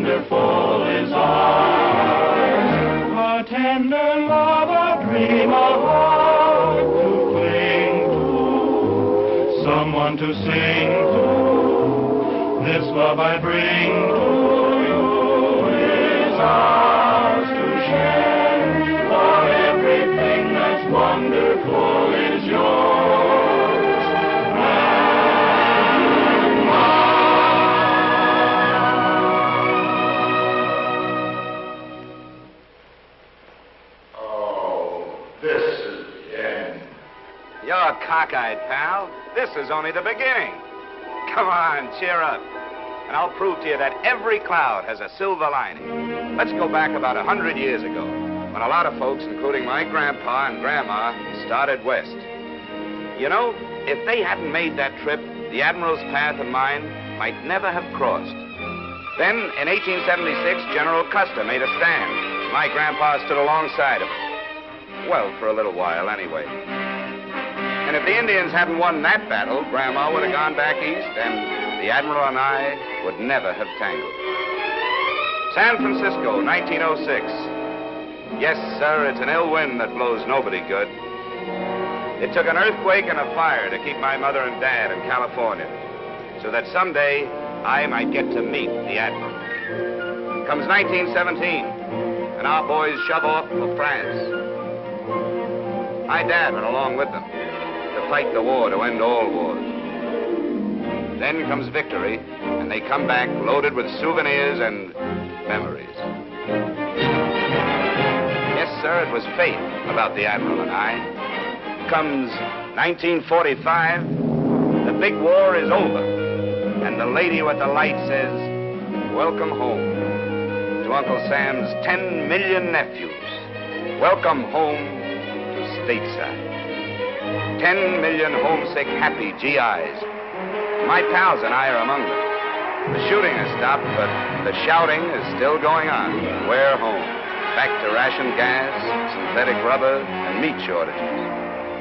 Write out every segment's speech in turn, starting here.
wonderful is ours. A tender love, a dream, a heart to cling to, someone to sing to. This love I bring to you is ours to share, for everything that's wonderful is yours and mine. Oh, this is the end. You're cockeyed, pal. This is only the beginning. Come on, cheer up. And I'll prove to you that every cloud has a silver lining. Let's go back about 100 years ago, when a lot of folks, including my grandpa and grandma, started west. You know, if they hadn't made that trip, the Admiral's path and mine might never have crossed. Then, in 1876, General Custer made a stand. My grandpa stood alongside of him. Well, for a little while, anyway. And if the Indians hadn't won that battle, Grandma would have gone back east, and the Admiral and I would never have tangled. San Francisco, 1906. Yes, sir, it's an ill wind that blows nobody good. It took an earthquake and a fire to keep my mother and dad in California, so that someday I might get to meet the Admiral. Comes 1917, and our boys shove off for France. My dad went along with them to fight the war to end all wars. Then comes victory, and they come back loaded with souvenirs and memories. Yes, sir, it was fate about the Admiral and I. Comes 1945, the big war is over, and the lady with the light says, welcome home to Uncle Sam's 10 million nephews. Welcome home to stateside. 10 million homesick, happy GIs. My pals and I are among them. The shooting has stopped, but the shouting is still going on. We're home. Back to ration gas, synthetic rubber, and meat shortages.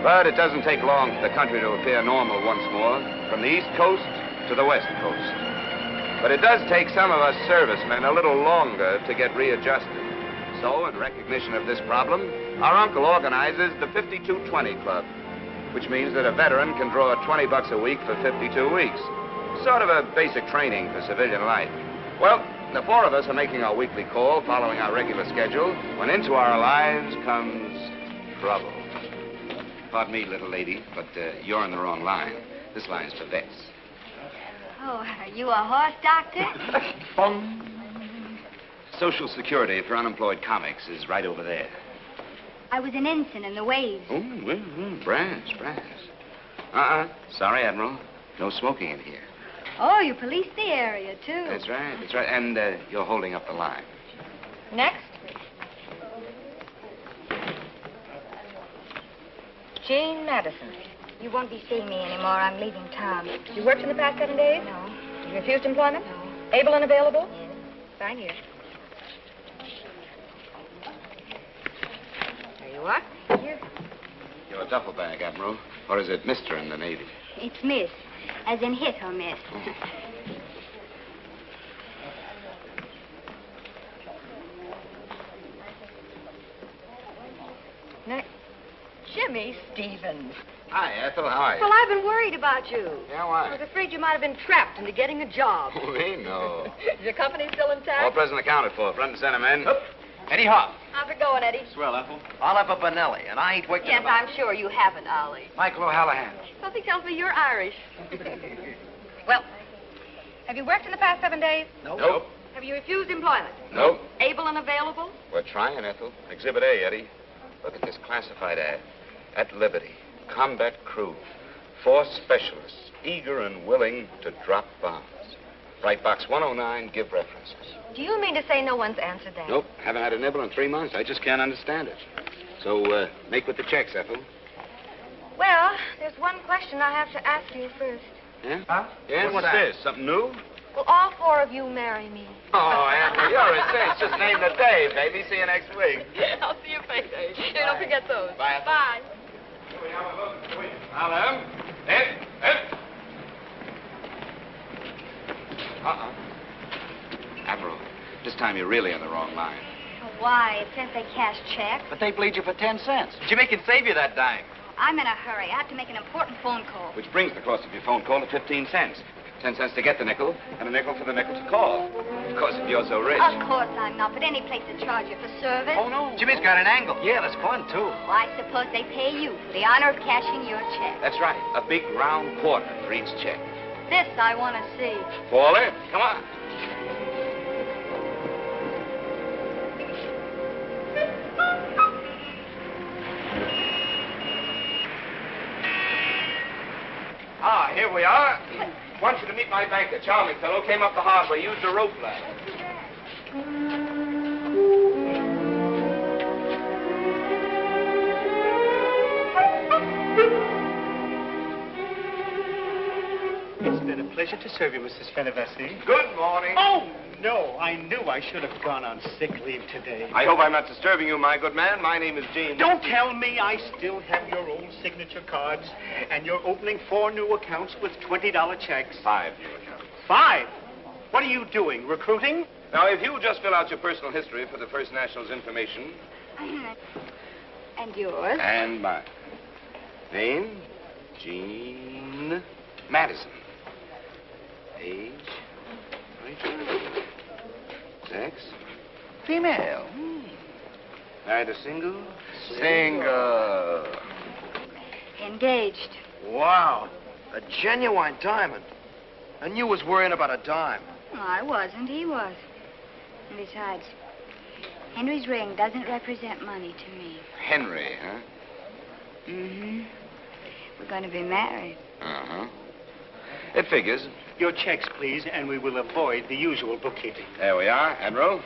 But it doesn't take long for the country to appear normal once more, from the East Coast to the West Coast. But it does take some of us servicemen a little longer to get readjusted. So, in recognition of this problem, our uncle organizes the 5220 Club, which means that a veteran can draw $20 a week for 52 weeks. Sort of a basic training for civilian life. Well, the four of us are making our weekly call, following our regular schedule, when into our lives comes trouble. Pardon me, little lady, but you're in the wrong line. This line's for vets. Oh, are you a horse doctor? Bong. Social Security for unemployed comics is right over there. I was an ensign in the waves. Oh, brass. Sorry, Admiral. No smoking in here. Oh, you police the area, too. That's right. And you're holding up the line. Next. Jane Madison. You won't be seeing me anymore. I'm leaving town. You worked in the past 7 days? No. You refused employment? No. Able and available? Yes. Sign here. There you are. Here. Your duffel bag, Admiral. Or is it Mr. in the Navy? It's miss, as in hit or miss. Next. Jimmy Stevens. Hi, Ethel. How are you? Well, I've been worried about you. Yeah, I why? was afraid you might have been trapped into getting a job. We know. Is your company still All intact? present accounted for. Front and center, men. Eddie Hoff. How's it going, Eddie? Swell, Ethel. I'll have a Benelli, and I ain't wicked Yes, about I'm sure you haven't, Ollie. Michael O'Hallahan. Something tells me you're Irish. Well, have you worked in the past 7 days? Nope. Have you refused employment? Nope. Able and available? We're trying, Ethel. Exhibit A, Eddie. Look at this classified ad. At Liberty, combat crew. 4 specialists, eager and willing to drop bombs. Write box 109, give references. Do you mean to say no one's answered that? Nope, haven't had a nibble in 3 months. I just can't understand it. So, make with the checks, Ethel. Well, there's one question I have to ask you first. Yeah? Huh? Yeah, what's this? Something new? Will all 4 of you marry me? Oh, Ethel, you're a cinch. Just name the day, baby. See you next week. I'll see you payday. Hey, don't forget those. Bye, Ethel. Bye. Hello. Ed. Admiral, time you're really in the wrong line. Why? It says they cash checks. But they bleed you for 10 cents. Jimmy can save you that dime. I'm in a hurry. I have to make an important phone call. Which brings the cost of your phone call to 15 cents. 10 cents to get the nickel, and a nickel for the nickel to call. Of course, if you're so rich. Of course I'm not, but any place to charge you for service. Oh, no. Jimmy's got an angle. Yeah, that's fun, too. Well, I suppose they pay you for the honor of cashing your check. That's right. A big round quarter for each check. This I want to see. Fall in. Come on. Ah, here we are. Want you to meet my banker, charming fellow. Came up the hard way, used a rope ladder. It's been a pleasure to serve you, Mrs. Fenivesi. Good morning. Oh, no, I knew I should have gone on sick leave today. I hope I'm not disturbing you, my good man. My name is James. Don't tell me I still have your old signature cards, and you're opening 4 new accounts with $20 checks. 5 new accounts. 5? What are you doing, recruiting? Now, if you just fill out your personal history for the First National's information. And yours? And mine. Name, Jean Madison. Age, 22. Sex, female. Married or single? Single. Engaged. Wow. A genuine diamond. And you was worrying about a dime. No, I wasn't. He was. And besides, Henry's ring doesn't represent money to me. Henry, huh? Mm-hmm. We're going to be married. Uh-huh. It figures. Your checks, please, and we will avoid the usual bookkeeping. There we are. Admiral.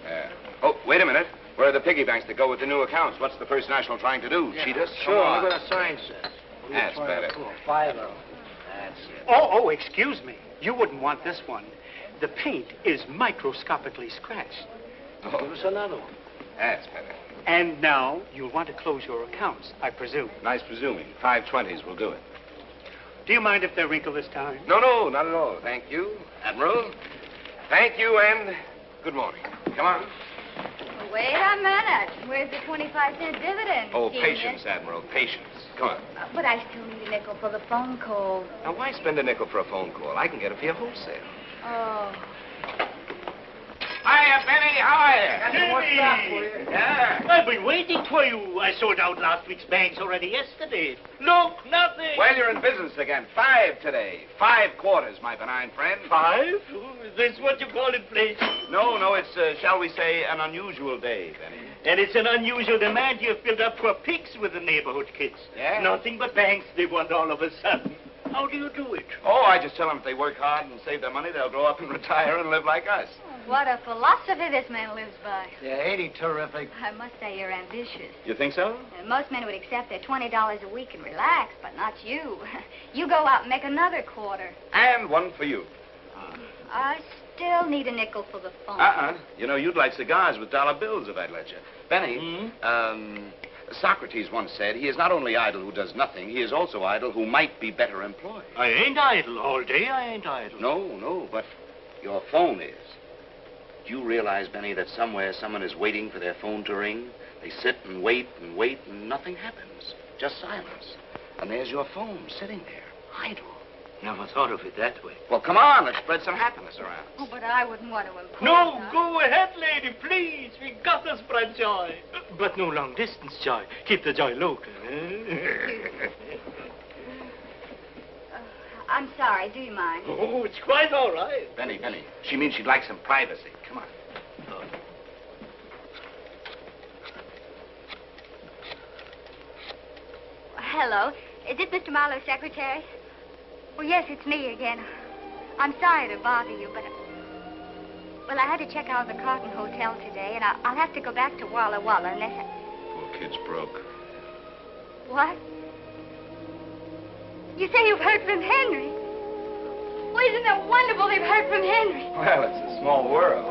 There. Oh, wait a minute. Where are the piggy banks that go with the new accounts? What's the First National trying to do? Cheat us? Sure, Come on. look what the sign says. That's better. 5 of them. That's it. Oh, excuse me. You wouldn't want this one. The paint is microscopically scratched. Oh, Give us another one. that's better. And now you'll want to close your accounts, I presume. Nice presuming. 520s will do it. Do you mind if they're wrinkled this time? No, not at all. Thank you, Admiral. Thank you, and good morning. Come on. Wait a minute. Where's the 25-cent dividend? Oh, genius? patience, Admiral, patience. Come on. But I still need a nickel for the phone call. Now, why spend a nickel for a phone call? I can get it for you wholesale. Oh. Hiya, Benny. How are you? Jimmy! What's up with you? Yeah. I've been waiting for you. I sold out last week's bags already yesterday. Look, nothing. Well, you're in business again. 5 today. 5 quarters, my benign friend. 5? Is this what you call inflation? No, it's, shall we say, an unusual day, Benny. And it's an unusual demand you've built up for pigs with the neighborhood kids. Yeah? Nothing but banks they want all of a sudden. How do you do it? Oh, I just tell them if they work hard and save their money, they'll grow up and retire and live like us. What a philosophy this man lives by. Yeah, ain't he terrific? I must say you're ambitious. You think so? And most men would accept their $20 a week and relax, but not you. You go out and make another quarter. And one for you. I still need a nickel for the phone. You know, you'd like cigars with dollar bills if I'd let you. Benny, Socrates once said, he is not only idle who does nothing, he is also idle who might be better employed. I ain't idle all day. I ain't idle. No, but your phone is. Do you realize, Benny, that somewhere someone is waiting for their phone to ring? They sit and wait, and nothing happens. Just silence. And there's your phone sitting there, idle. Never thought of it that way. Well, come on, let's spread some happiness around. Oh, but I wouldn't want to impose. No, go ahead, lady, please. We got to spread joy. But no long-distance joy. Keep the joy local. I'm sorry. Do you mind? Oh, it's quite all right. Benny, she means she'd like some privacy. Come on. Hello. Is this Mr. Marlowe's secretary? Oh, yes, it's me again. I'm sorry to bother you, but... Well, I had to check out of the Carlton Hotel today, and I'll have to go back to Walla Walla unless I... Poor kid's broke. What? You say you've heard from Henry? Well, isn't that wonderful they've heard from Henry? Well, it's a small world.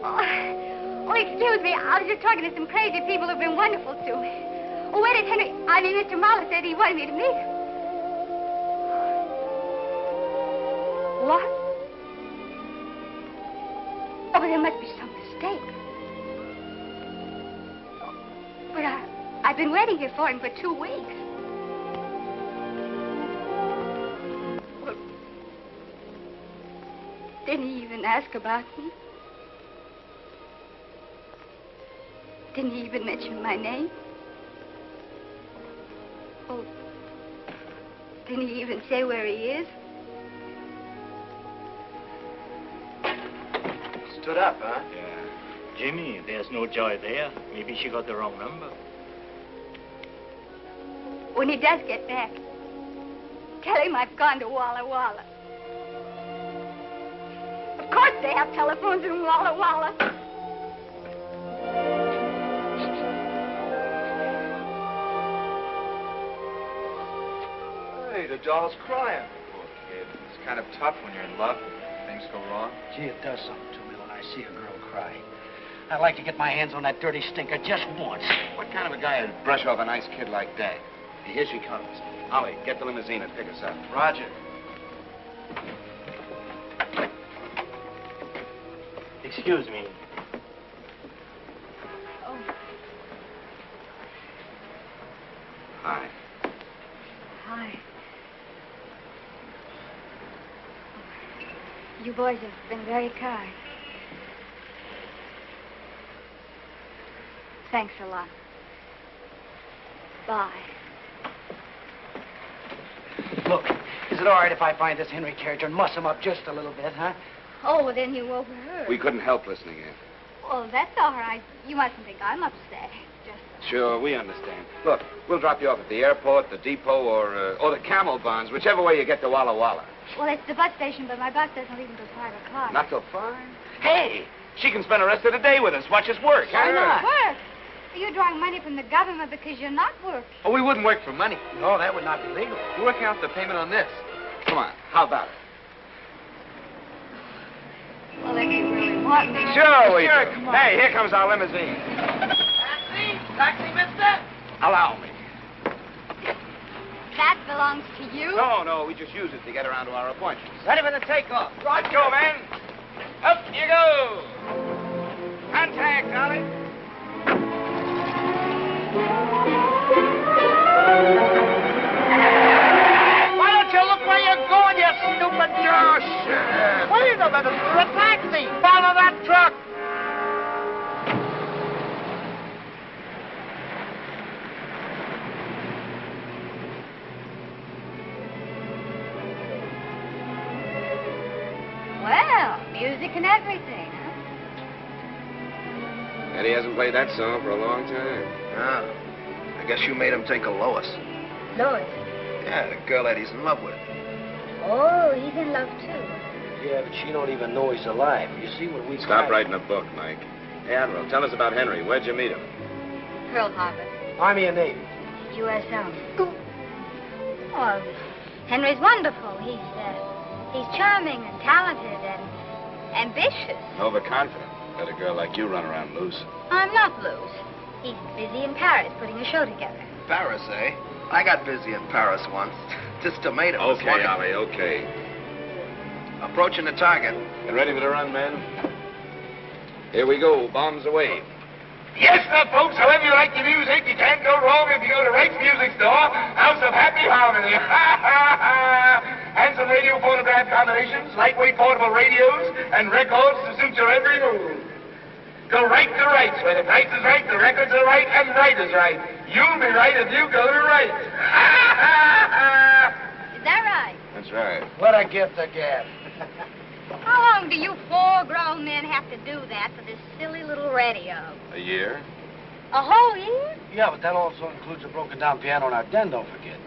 Oh, excuse me. I was just talking to some crazy people who've been wonderful to me. Oh, where did Henry... Mr. Marlowe said he wanted me to meet him. What? there must be some mistake. But I've been waiting here for him for 2 weeks. Well, didn't he even ask about me? Didn't he even mention my name? Oh, didn't he even say where he is? Stood up, huh? Yeah. Jimmy, there's no joy there. Maybe she got the wrong number. When he does get back, tell him I've gone to Walla Walla. Of course they have telephones in Walla Walla. Hey, the doll's crying. Poor kid. It's kind of tough when you're in love. Things go wrong. Gee, it does something to me when I see a girl cry. I'd like to get my hands on that dirty stinker just once. What kind of a guy would brush off a nice kid like that? Here she comes. Ollie, get the limousine and pick us up. Roger. Excuse me. Oh, Hi. hi. You boys have been very kind. Thanks a lot. Bye. Look, is it all right if I find this Henry character and muss him up just a little bit, huh? Oh, well, then you overheard. We couldn't help listening in. Well, that's all right. You mustn't think I'm upset. Just... Sure, we understand. Look, we'll drop you off at the airport, the depot, or the Camel Barns, whichever way you get to Walla Walla. Well, it's the bus station, but my bus doesn't leave until 5 o'clock. Not till 5? Hey, she can spend the rest of the day with us. Watch us work. Why not? Work? You're drawing money from the government because you're not working. Oh, we wouldn't work for money. No, that would not be legal. We're working out the payment on this. Come on, how about it? Well, if you really want me... Sure, we Sure, do. come on. Hey, here comes our limousine. Taxi! Taxi, mister! Allow me. That belongs to you? No, we just use it to get around to our appointments. Ready for the takeoff. Let's go, man. Up you go. Contact, Ollie. Why don't you look where you're going, you stupid jerk? Shit. Wait a minute, it's a taxi. Follow that truck. Well, music and everything, huh? Eddie hasn't played that song for a long time. Ah, I guess you made him take a Lois. Lois. Yeah, the girl that he's in love with. Oh, he's in love, too. Yeah, but she don't even know he's alive. You see what we Stop writing a book, Mike. Hey, Admiral, tell us about Henry. Where'd you meet him? Pearl Harbor. Army and Navy. U.S. Army. Oh, Henry's wonderful. He's charming and talented and ambitious. Overconfident. Let a girl like you run around loose. I'm not loose. He's busy in Paris putting a show together. Paris, eh? I got busy in Paris once. This tomato was Okay, wonderful. Ollie, okay. Approaching the target. You ready for the run, men? Here we go. Bombs away. Yes, sir, folks, however you like your music, you can't go wrong if you go to Rake's Music Store, House of Happy Harmony. Handsome radio phonograph combinations, lightweight portable radios, and records to suit your every mood. Go right to Rights, where the price is right, the records are right, and right is right. You'll be right if you go to Rights. Is that right? That's right. What a gift of gab. How long do you 4 grown men have to do that for this silly little radio? A year? A whole year? Yeah, but that also includes a broken down piano in our den, don't forget.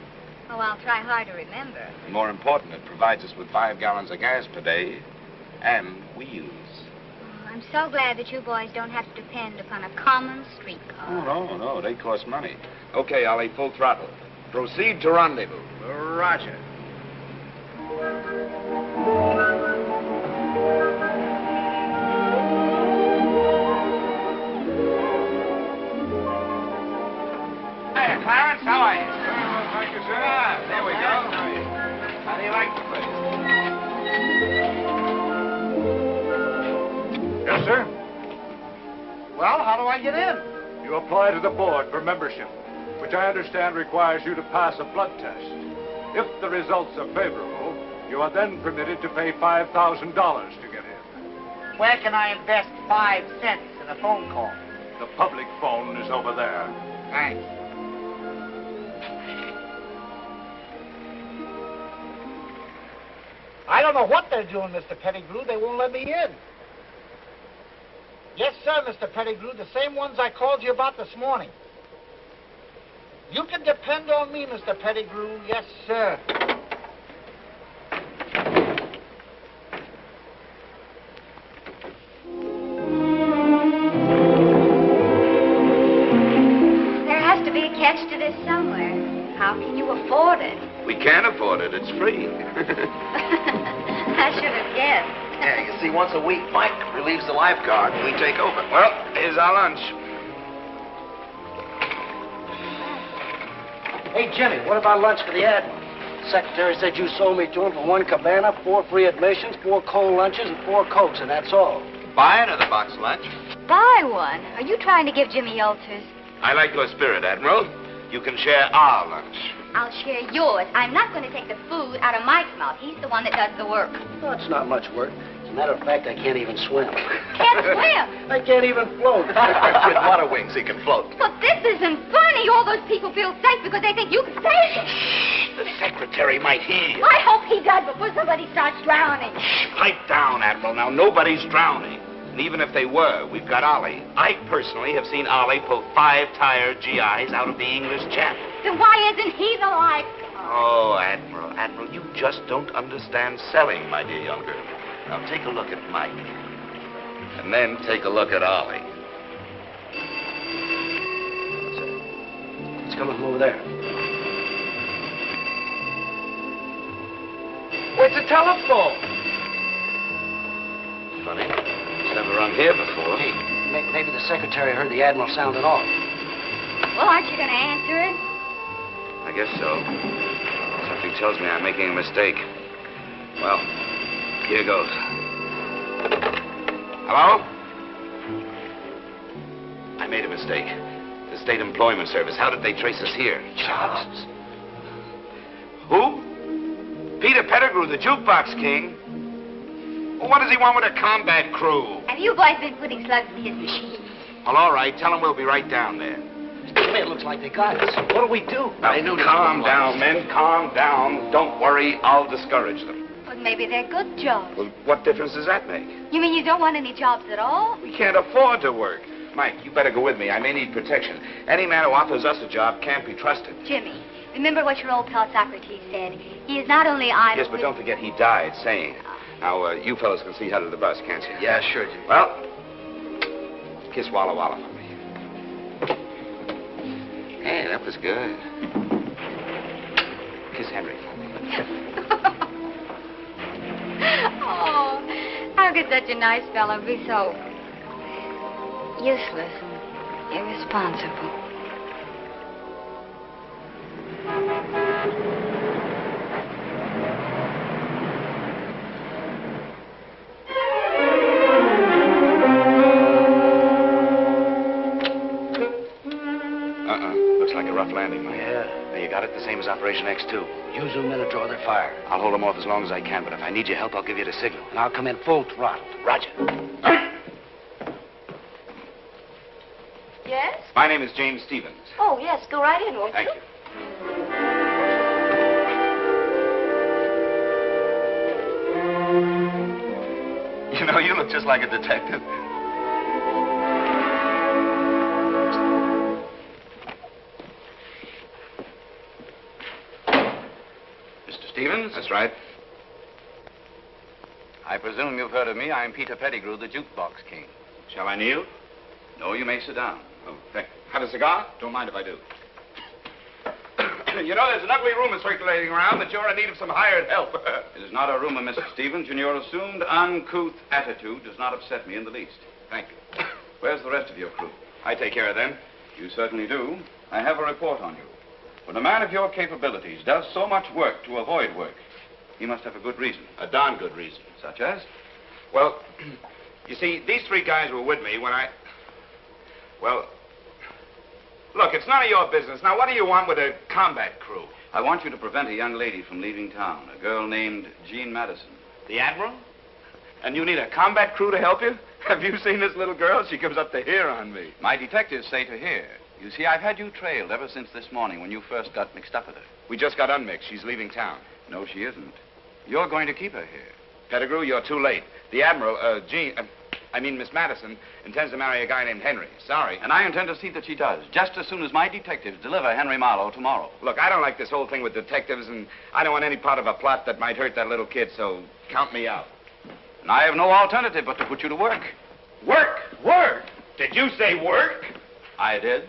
Oh, I'll try hard to remember. And more important, it provides us with 5 gallons of gas per day and wheels. Oh, I'm so glad that you boys don't have to depend upon a common streetcar. Oh, no, they cost money. Okay, Ollie, full throttle. Proceed to rendezvous. Roger. Hey, Clarence, how are you? Thank you, sir. There we go. How do you like the place? Yes, sir. Well, how do I get in? You apply to the board for membership, which I understand requires you to pass a blood test. If the results are favorable, you are then permitted to pay $5,000 to get in. Where can I invest 5 cents in a phone call? The public phone is over there. Thanks. I don't know what they're doing, Mr. Pedigrew. They won't let me in. Yes, sir, Mr. Pedigrew, the same ones I called you about this morning. You can depend on me, Mr. Pedigrew. Yes, sir. There has to be a catch to this somewhere. How can you afford it? We can't afford it. It's free. I should have guessed. Yeah, you see, once a week, Mike relieves the lifeguard and we take over. Well, here's our lunch. Hey, Jimmy, what about lunch for the Admiral? The secretary said you sold me to him for 1 cabana, 4 free admissions, 4 cold lunches, and 4 Cokes, and that's all. Buy another box lunch. Buy one? Are you trying to give Jimmy ulcers? I like your spirit, Admiral. You can share our lunch. I'll share yours. I'm not going to take the food out of Mike's mouth. He's the one that does the work. Well, it's not much work. As a matter of fact, I can't even swim. Can't swim? I can't even float. With water wings, he can float. But this isn't funny. All those people feel safe because they think you can save them. The secretary might hear you. I hope he does before somebody starts drowning. Pipe down, Admiral. Now, nobody's drowning. And even if they were, we've got Ollie. I personally have seen Ollie pull 5-tired GIs out of the English Channel. Then why isn't he the lifeguard? Oh, Admiral, you just don't understand selling, my dear young girl. Now, take a look at Mike. And then take a look at Ollie. It's coming from over there. Where's the telephone? Funny. It's never rung here before. Hey, maybe the secretary heard the Admiral sounding off. Well, aren't you going to answer it? I guess so. Something tells me I'm making a mistake. Well, here goes. Hello? I made a mistake. The State Employment Service. How did they trace us here? Jobs. Who? Peter Pedigrew, the jukebox king. Well, what does he want with a combat crew? Have you boys been putting slugs in his machine? Well, all right. Tell him we'll be right down there. It looks like they got us. What do we do? Now, calm down, men. Calm down. Don't worry. I'll discourage them. Well, maybe they're good jobs. Well, what difference does that make? You mean you don't want any jobs at all? We can't afford to work. Mike, you better go with me. I may need protection. Any man who offers us a job can't be trusted. Jimmy, remember what your old pal Socrates said. He is not only idle... Yes, but don't forget he died sane. Now, you fellows can see how to the bus, can't you? Yeah, sure, Jimmy. Well, kiss Walla Walla for me. Hey, that was good. Kiss Henry for me. Oh, how could such a nice fellow be so useless and irresponsible? Looks like a rough landing, Mike. Yeah. Now, you got it? The same as Operation X2. You zoom in and draw their fire. I'll hold them off as long as I can, but if I need your help, I'll give you the signal. And I'll come in full throttle. Roger. Yes? My name is James Stevens. Oh, yes. Go right in, won't Thank you? you. You know, you look just like a detective. Mr. Stevens? That's right. I presume you've heard of me. I'm Peter Pedigrew, the jukebox king. Shall I kneel? No, you may sit down. Oh, thank you. Have a cigar? Don't mind if I do. You know, there's an ugly rumor circulating around that you're in need of some hired help. It is not a rumor, Mr. Stevens, and your assumed uncouth attitude does not upset me in the least. Thank you. Where's the rest of your crew? I take care of them. You certainly do. I have a report on you. When a man of your capabilities does so much work to avoid work, he must have a good reason. A darn good reason. Such as? Well, you see, these 3 guys were with me when I... Well, look, it's none of your business. Now, what do you want with a combat crew? I want you to prevent a young lady from leaving town, a girl named Jean Madison. The Admiral? And you need a combat crew to help you? Have you seen this little girl? She comes up to here on me. My detectives say to here. You see, I've had you trailed ever since this morning when you first got mixed up with her. We just got unmixed. She's leaving town. No, she isn't. You're going to keep her here. Pedigrew, you're too late. The Admiral, Miss Madison, intends to marry a guy named Henry. Sorry. And I intend to see that she does, just as soon as my detectives deliver Henry Marlowe tomorrow. Look, I don't like this whole thing with detectives, and I don't want any part of a plot that might hurt that little kid, so count me out. And I have no alternative but to put you to work. Work? Work? Did you say work? I did.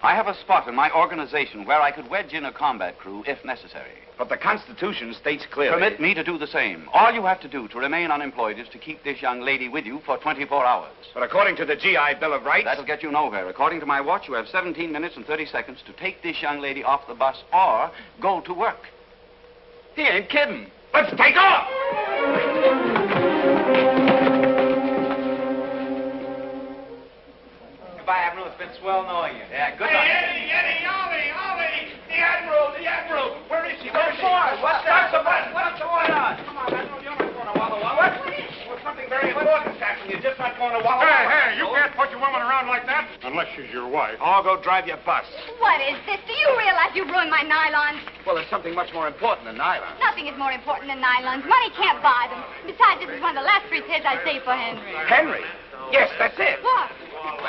I have a spot in my organization where I could wedge in a combat crew if necessary. But the Constitution states clearly... Permit me to do the same. All you have to do to remain unemployed is to keep this young lady with you for 24 hours. But according to the GI Bill of Rights... That'll get you nowhere. According to my watch, you have 17 minutes and 30 seconds to take this young lady off the bus or go to work. He ain't kidding. Let's take off! Goodbye, Admiral. It's been swell knowing you. Yeah, good luck. Eddie, Ollie! The Admiral! Where is she? What's the matter? What's going on? Come on, Admiral, you're not going to Walla Walla. What? Well, something very important is happening. You're just not going to Walla Walla. Hey, you can't put your woman around like that. Unless she's your wife. I'll go drive your bus. What is this? Do you realize you ruined my nylons? Well, there's something much more important than nylon. Nothing is more important than nylons. Money can't buy them. Besides, this is one of the last 3 pairs I saved for Henry. Henry? Yes, that's it. What?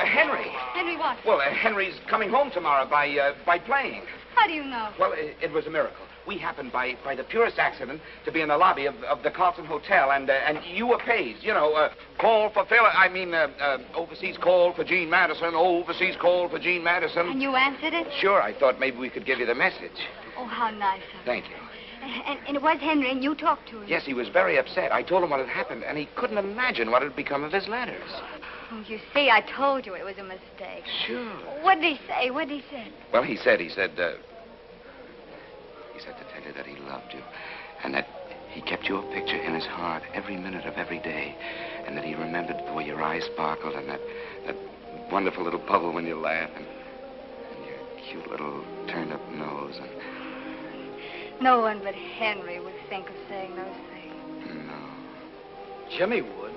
Henry. Henry what? Well, Henry's coming home tomorrow by plane. How do you know? Well, it was a miracle. We happened by the purest accident to be in the lobby of the Carlton Hotel, and you were paged. You know, overseas call for Jean Madison, overseas call for Jean Madison. And you answered it? Sure, I thought maybe we could give you the message. Oh, how nice of you. Thank you. And it was Henry, and you talked to him? Yes, he was very upset. I told him what had happened, and he couldn't imagine what had become of his letters. Oh, you see, I told you it was a mistake. Sure. What did he say? What did he say? Well, he said to tell you that he loved you, and that he kept your picture in his heart every minute of every day, and that he remembered the way your eyes sparkled, and that wonderful little bubble when you laugh, and your cute little turned-up nose, and... No one but Henry would think of saying those things. No. Jimmy would.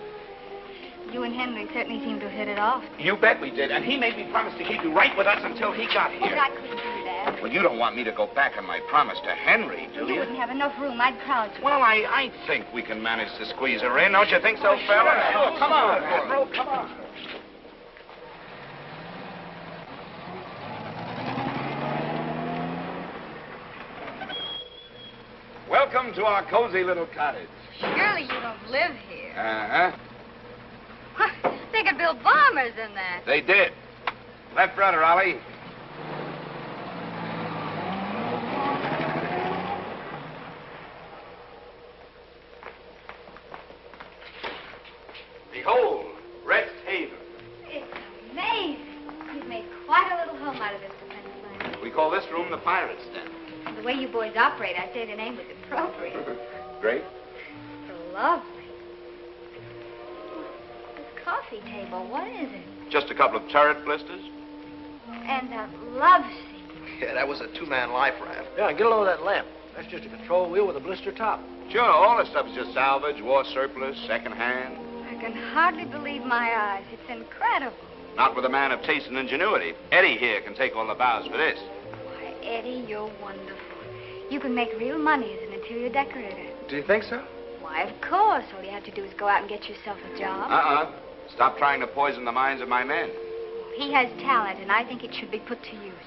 You and Henry certainly seem to have hit it off. You bet we did, and he made me promise to keep you right with us until he got here. But I couldn't do that. Well, you don't want me to go back on my promise to Henry, do you? You wouldn't have enough room. I'd crowd you. Well, I think we can manage to squeeze her in. Don't you think so, fella? Sure. Come on, Admiral, come on. Welcome to our cozy little cottage. Surely you don't live here. Uh-huh. They could build bombers in there. They did. Left rudder, Ollie. Behold, Rest Haven. It's amazing. You've made quite a little home out of this defense line. We call this room the Pirate's Den. The way you boys operate, I'd say the name was appropriate. Great. So lovely. This coffee table, what is it? Just a couple of turret blisters. And a love seat. Yeah, that was a two-man life raft. Yeah, get a load of that lamp. That's just a control wheel with a blister top. Sure, all this stuff's just salvage, war surplus, second-hand. I can hardly believe my eyes. It's incredible. Not with a man of taste and ingenuity. Eddie here can take all the bows for this. Why, Eddie, you're wonderful. You can make real money as an interior decorator. Do you think so? Why, of course. All you have to do is go out and get yourself a job. Stop trying to poison the minds of my men. He has talent, and I think it should be put to use.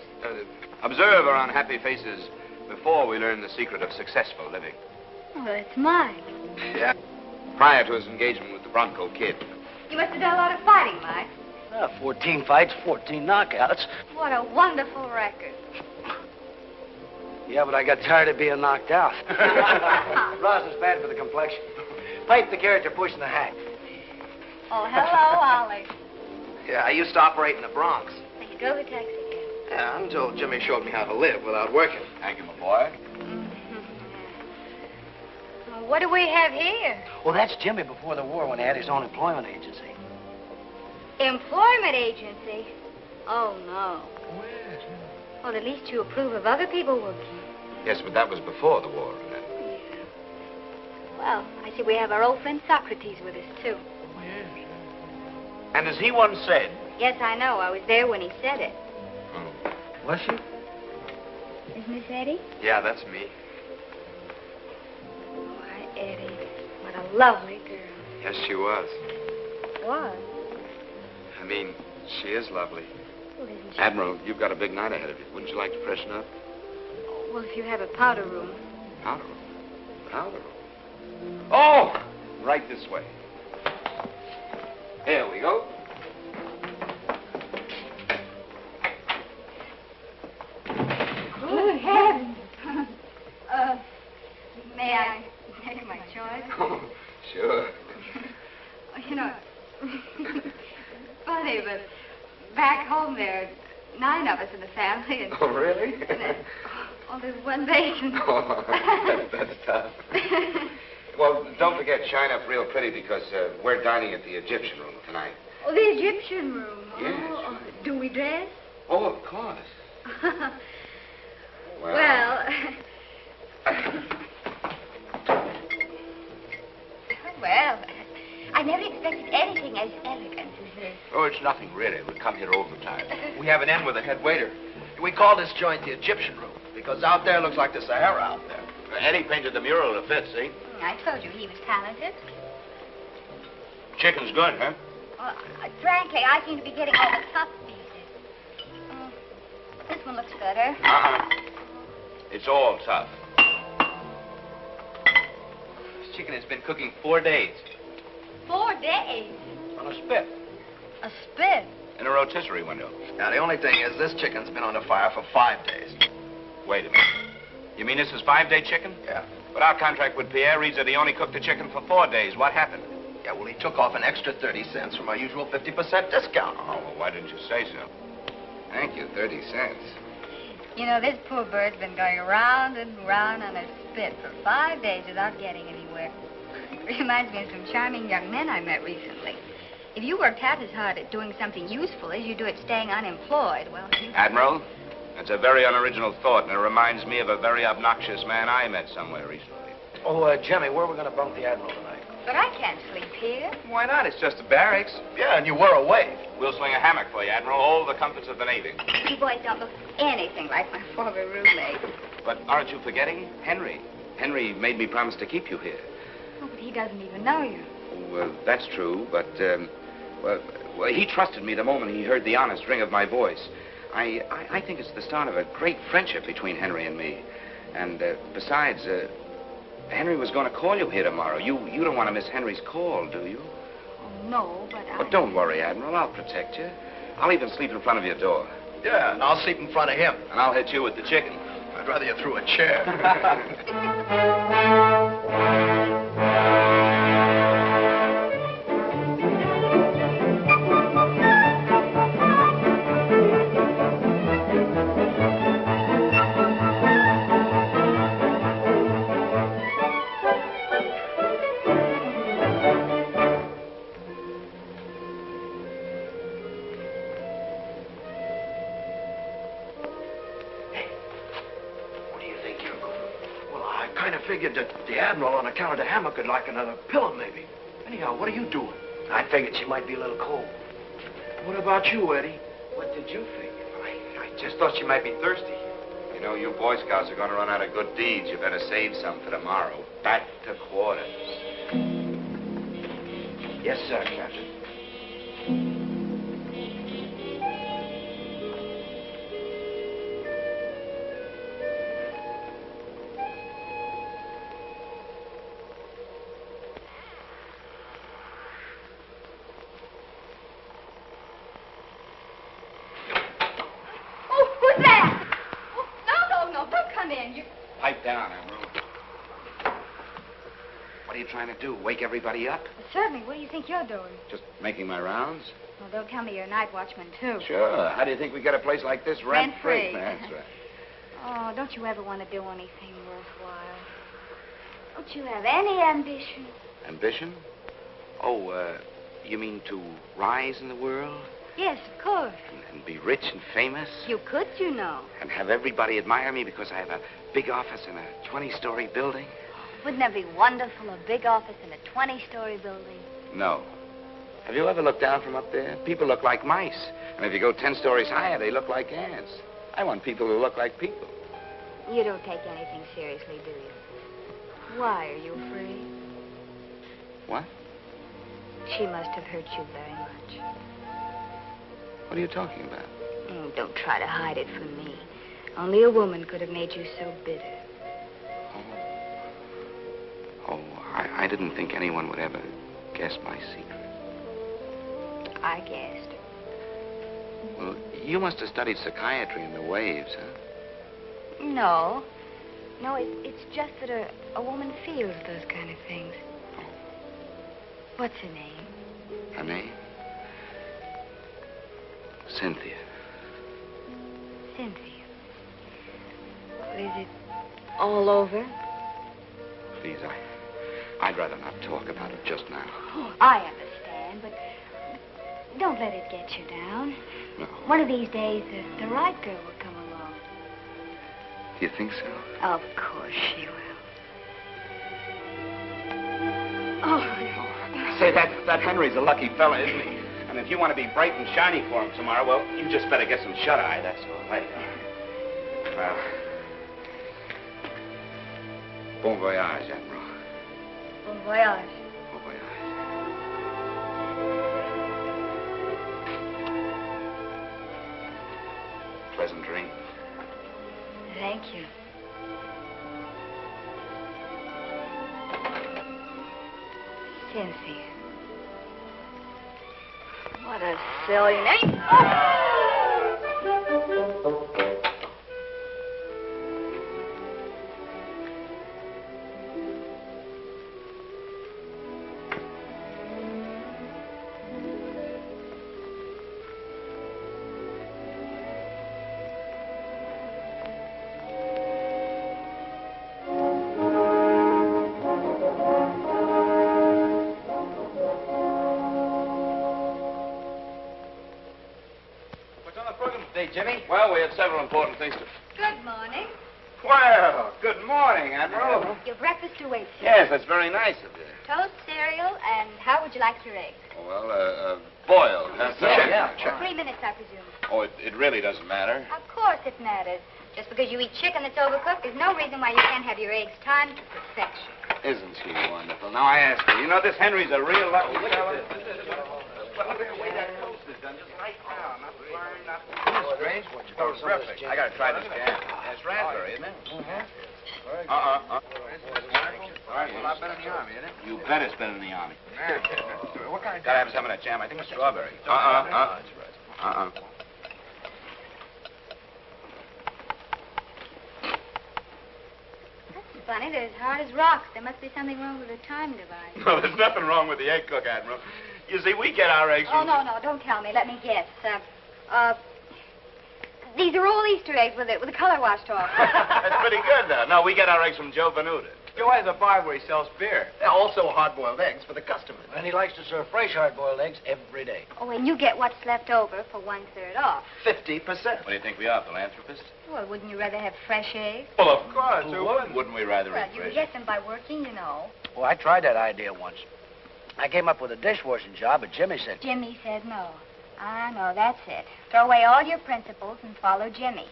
Observe our unhappy faces before we learn the secret of successful living. Well, it's mine. Yeah. Prior to his engagement with the Bronco Kid. You must have done a lot of fighting, Mike. 14 fights, 14 knockouts. What a wonderful record. Yeah, but I got tired of being knocked out. Rosin's bad for the complexion. Pipe the character pushing the hack. Oh, hello, Ollie. Yeah, I used to operate in the Bronx. You drove a taxi cab. Yeah, until Jimmy showed me how to live without working. Thank you, my boy. Well, what do we have here? Well, that's Jimmy before the war when he had his own employment agency. Employment agency? Oh, no. Well, at least you approve of other people working. Yes, but that was before the war, Annette. Yeah. Well, I see we have our old friend Socrates with us, too. And as he once said... Yes, I know. I was there when he said it. Oh. Was she? Is Miss Eddie? Yeah, that's me. Why, Eddie, what a lovely girl. Yes, she was. What? I mean, she is lovely. Well, isn't she? Admiral, you've got a big night ahead of you. Wouldn't you like to freshen up? Well, if you have a powder room. Powder room? Powder room? Oh! Right this way. Here we go. Good heavens. May I make my choice? Oh, sure. You know, funny, but back home there are 9 of us in the family. And, Oh, really? oh, there's one basin. Oh, that's tough. Well, don't forget, shine up real pretty because we're dining at the Egyptian room tonight. Oh, the Egyptian room. Yes. Oh, do we dress? Oh, of course. Well, well, I never expected anything as elegant as this. Oh, it's nothing, really. We come here all the time. We have an in with the head waiter. We call this joint the Egyptian room because out there looks like the Sahara out there. Eddie painted the mural to fit, see? I told you he was talented. Chicken's good, huh? Well, frankly, I seem to be getting all the tough pieces. This one looks better. It's all tough. This chicken has been cooking 4 days. 4 days? On a spit. A spit? In a rotisserie window. Now, the only thing is this chicken's been on the fire for 5 days. Wait a minute. You mean this is 5-day chicken? Yeah. But our contract with Pierre reads that he only cooked the chicken for 4 days. What happened? Yeah, well, he took off an extra 30 cents from our usual 50% discount. Oh, well, why didn't you say so? Thank you, 30 cents. You know, this poor bird's been going round and round on a spit for 5 days without getting anywhere. It reminds me of some charming young men I met recently. If you worked half as hard at doing something useful as you do at staying unemployed, well, you... Admiral, that's a very unoriginal thought, and it reminds me of a very obnoxious man I met somewhere recently. Oh, Jemmy, where are we going to bunk the Admiral tonight? But I can't sleep here. Why not? It's just the barracks. Yeah, and you were away. We'll sling a hammock for you, Admiral. All the comforts of the Navy. You boys don't look anything like my former roommate. But aren't you forgetting? Henry. Henry made me promise to keep you here. Oh, but he doesn't even know you. Well, that's true, but, well, he trusted me the moment he heard the honest ring of my voice. I think it's the start of a great friendship between Henry and me. And, besides, Henry was going to call you here tomorrow. You don't want to miss Henry's call, do you? Oh, no, but But don't worry, Admiral. I'll protect you. I'll even sleep in front of your door. Yeah, and I'll sleep in front of him. And I'll hit you with the chicken. I'd rather you threw a chair. Figured that the Admiral, on account of the hammock, would like another pillow, maybe. Anyhow, what are you doing? I figured she might be a little cold. What about you, Eddie? What did you think? I just thought she might be thirsty. You know, you Boy Scouts are going to run out of good deeds. You better save some for tomorrow. Back to quarters. Yes, sir, Captain. Pipe down, Admiral. What are you trying to do? Wake everybody up? Well, certainly. What do you think you're doing? Just making my rounds? Well, they'll tell me you're a night watchman, too. Sure. How do you think we get a place like this rent-free? Rent-free. That's right. Oh, don't you ever want to do anything worthwhile? Don't you have any ambition? Ambition? Oh, you mean to rise in the world? Yes, of course. And be rich and famous. You could, you know. And have everybody admire me because I have a big office in a 20-story building. Wouldn't that be wonderful, a big office in a 20-story building? No. Have you ever looked down from up there? People look like mice. And if you go 10 stories higher, they look like ants. I want people who look like people. You don't take anything seriously, do you? Why, are you afraid? What? She must have hurt you very much. What are you talking about? Oh, don't try to hide it from me. Only a woman could have made you so bitter. I didn't think anyone would ever guess my secret. I guessed. Well, you must have studied psychiatry in the waves, huh? No. No, it's just that a woman feels those kind of things. Oh. What's her name? Her name? Cynthia. Cynthia. Well, is it all over? Please, I'd rather not talk about it just now. Oh, I understand, but don't let it get you down. No. One of these days, the right girl will come along. Do you think so? Of course she will. Oh. Say, that Henry's a lucky fella, isn't he? And if you want to be bright and shiny for him tomorrow, well, you just better get some shut-eye, that's all. Well, bon voyage, Admiral. Bon voyage. Bon voyage. Pleasant dream. Thank you. Cynthia. What a silly name. Jimmy? Well, we have several important things to... Good morning. Well, good morning, Admiral. Your breakfast awaits you. Yes, that's very nice of you. Toast, cereal, and how would you like your eggs? Well, boiled. Check. 3 minutes, I presume. Oh, it really doesn't matter. Of course it matters. Just because you eat chicken that's overcooked, there's no reason why you can't have your eggs timed to perfection. Isn't she wonderful? Now, I ask you, you know this Henry's a real lucky fella? Well, look at the way that toast is done, just right now. Not burned, not... Strange. Oh, terrific. I gotta try this jam. It's raspberry, isn't it? Mm-hmm. All right, well, I've been in the Army, isn't it? You bet it's been in the Army. What kind of Gotta have some of that jam. I think it's strawberry. That's funny. They're as hard as rocks. There must be something wrong with the time device. Well, there's nothing wrong with the egg cook, Admiral. You see, we get our eggs Oh, from... no, don't tell me. Let me guess. These are all Easter eggs with the color washed off. That's pretty good, though. No, we get our eggs from Joe Venuta. Joe has a bar where he sells beer. Also hard-boiled eggs for the customers. And he likes to serve fresh hard-boiled eggs every day. Oh, and you get what's left over for 1/3 off. 50%. What do you think we are, philanthropists? Well, wouldn't you rather have fresh eggs? Well, of course. Who wouldn't? Wouldn't we rather Well, eat you fresh? get them by working, you know. Well, I tried that idea once. I came up with a dishwashing job, but Jimmy said... Jimmy said no. I know, that's it. Throw away all your principles and follow Jimmy.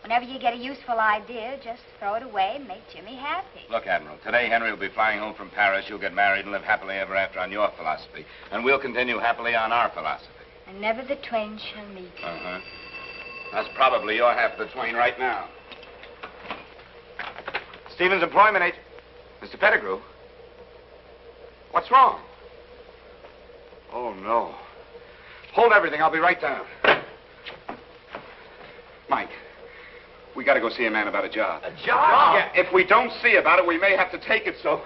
Whenever you get a useful idea, just throw it away and make Jimmy happy. Look, Admiral, today Henry will be flying home from Paris. You'll get married and live happily ever after on your philosophy. And we'll continue happily on our philosophy. And never the twain shall meet. Uh-huh. That's probably your half of the twain right now. Stevens Employment Agent. Mr. Pedigrew. What's wrong? Oh, no. Hold everything. I'll be right down. Mike, we got to go see a man about a job. A job? Yeah, if we don't see about it, we may have to take it, so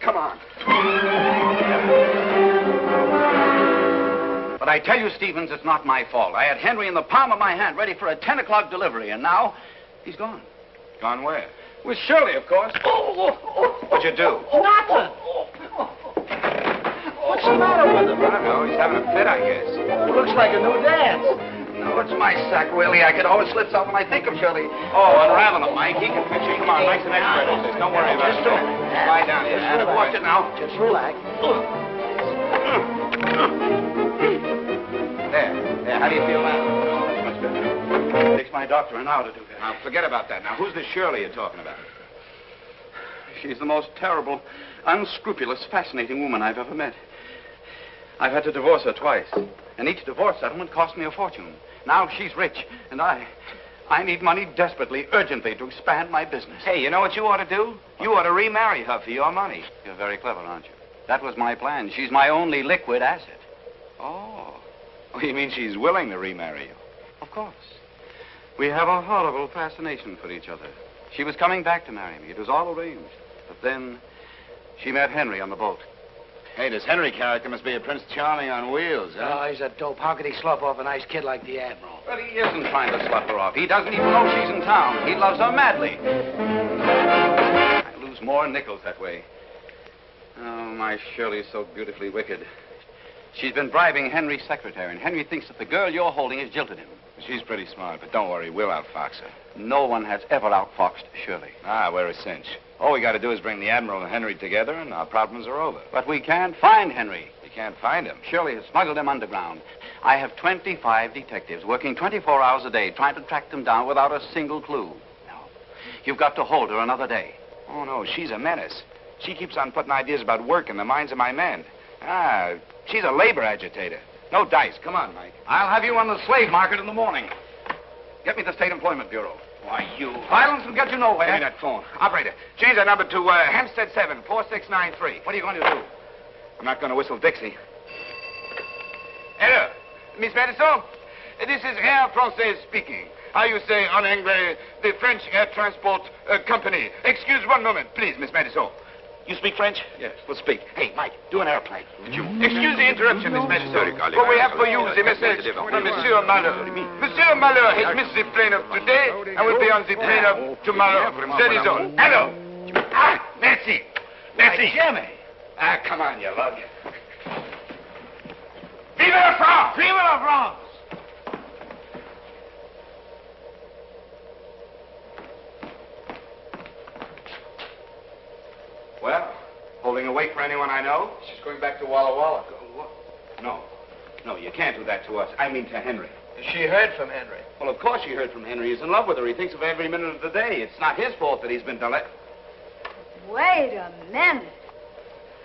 come on. But I tell you, Stevens, it's not my fault. I had Henry in the palm of my hand, ready for a 10 o'clock delivery, and now he's gone. Gone where? With Shirley, of course. What'd you do? Nothing. What's What's the matter with him? I don't know. He's having a fit, I guess. Looks like a new dance. No, it's my sack, Willie. I get all the slits off when I think of Shirley. Oh, unravel him, Mike. He can fix you. Come on, Mike's an expert at this. Don't worry about it. Lie down here. Watch it now. Just relax. There. How do you feel now? Much better. It takes my doctor an hour to do that. Now, forget about that. Now, who's this Shirley you're talking about? She's the most terrible, unscrupulous, fascinating woman I've ever met. I've had to divorce her twice, and each divorce settlement cost me a fortune. Now she's rich, and I need money desperately, urgently, to expand my business. Hey, you know what you ought to do? You ought to remarry her for your money. You're very clever, aren't you? That was my plan. She's my only liquid asset. Oh, you mean she's willing to remarry you? Of course. We have a horrible fascination for each other. She was coming back to marry me. It was all arranged. But then she met Henry on the boat. Hey, this Henry character must be a Prince Charming on wheels, huh? Oh, he's a dope. How could he slough off a nice kid like the Admiral? But he isn't trying to slough her off. He doesn't even know she's in town. He loves her madly. I lose more nickels that way. Oh, my Shirley's so beautifully wicked. She's been bribing Henry's secretary, and Henry thinks that the girl you're holding has jilted him. She's pretty smart, but don't worry, we'll outfox her. No one has ever outfoxed Shirley. Ah, we're a cinch. All we got to do is bring the Admiral and Henry together, and our problems are over. But we can't find Henry. You can't find him. Shirley has smuggled him underground. I have 25 detectives working 24 hours a day trying to track them down without a single clue. No. You've got to hold her another day. Oh, no, she's a menace. She keeps on putting ideas about work in the minds of my men. Ah, she's a labor agitator. No dice. Come on, Mike. I'll have you on the slave market in the morning. Get me the State Employment Bureau. Why, you... Violence will get you nowhere. Give me that phone. Operator, change that number to Hempstead 7, 4693. What are you going to do? I'm not going to whistle Dixie. Hello, Miss Madison? This is Air Français speaking. How you say en anglais, the French Air Transport Company. Excuse one moment, please, Miss Madison. You speak French? Yes. Well, speak. Hey, Mike, do an airplane. Excuse the interruption, Miss Madison. What we have for you is a message from Monsieur Malheur. Monsieur Malheur has missed the plane of today and will be on the plane of tomorrow. That is all. Hello. Ah, merci. Merci. Jimmy. Ah, come on, you lug. Vive la France! Vive la France! Well, holding awake for anyone I know? She's going back to Walla Walla. What? No, you can't do that to us. I mean to Henry. She heard from Henry. Well, of course she heard from Henry. He's in love with her. He thinks of her every minute of the day. It's not his fault that he's been delayed. Wait a minute.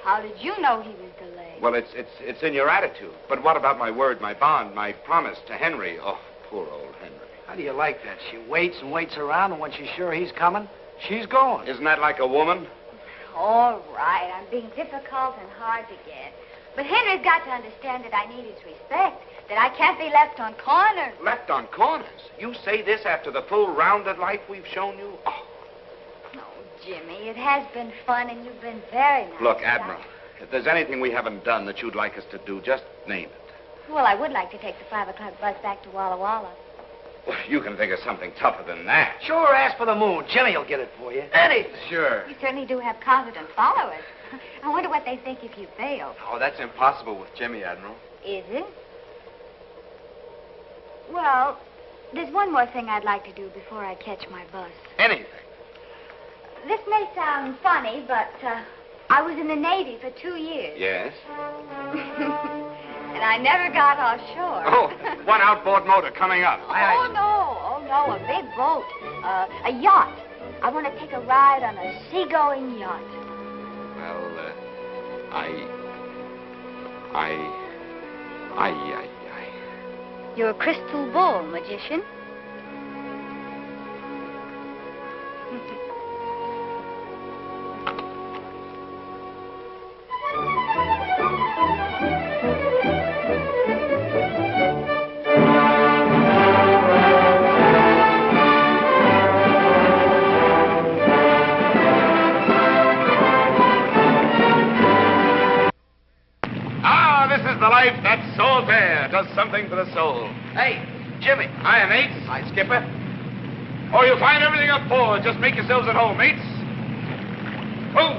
How did you know he was delayed? Well, it's in your attitude. But what about my word, my bond, my promise to Henry? Oh, poor old Henry. How do you like that? She waits and waits around, and when she's sure he's coming, she's going. Isn't that like a woman? All right, I'm being difficult and hard to get. But Henry's got to understand that I need his respect, that I can't be left on corners. Left on corners? You say this after the full rounded life we've shown you? Oh. Jimmy, it has been fun, and you've been very nice. Look, Admiral, if there's anything we haven't done that you'd like us to do, just name it. Well, I would like to take the 5 o'clock bus back to Walla Walla. Well, you can think of something tougher than that. Sure, ask for the moon. Jimmy will get it for you. Anything. Sure. You certainly do have confident followers. I wonder what they think if you fail. Oh, that's impossible with Jimmy, Admiral. Is it? Well, there's one more thing I'd like to do before I catch my bus. Anything. This may sound funny, but I was in the Navy for 2 years. Yes? And I never got offshore. Oh, one outboard motor coming up. Oh, no, a big boat. A yacht. I want to take a ride on a seagoing yacht. Well, You're a crystal ball magician. That salt air does something for the soul. Hey, Jimmy. Hiya, mates. Hi, Skipper. Oh, you'll find everything up forward. Just make yourselves at home, mates. Oh.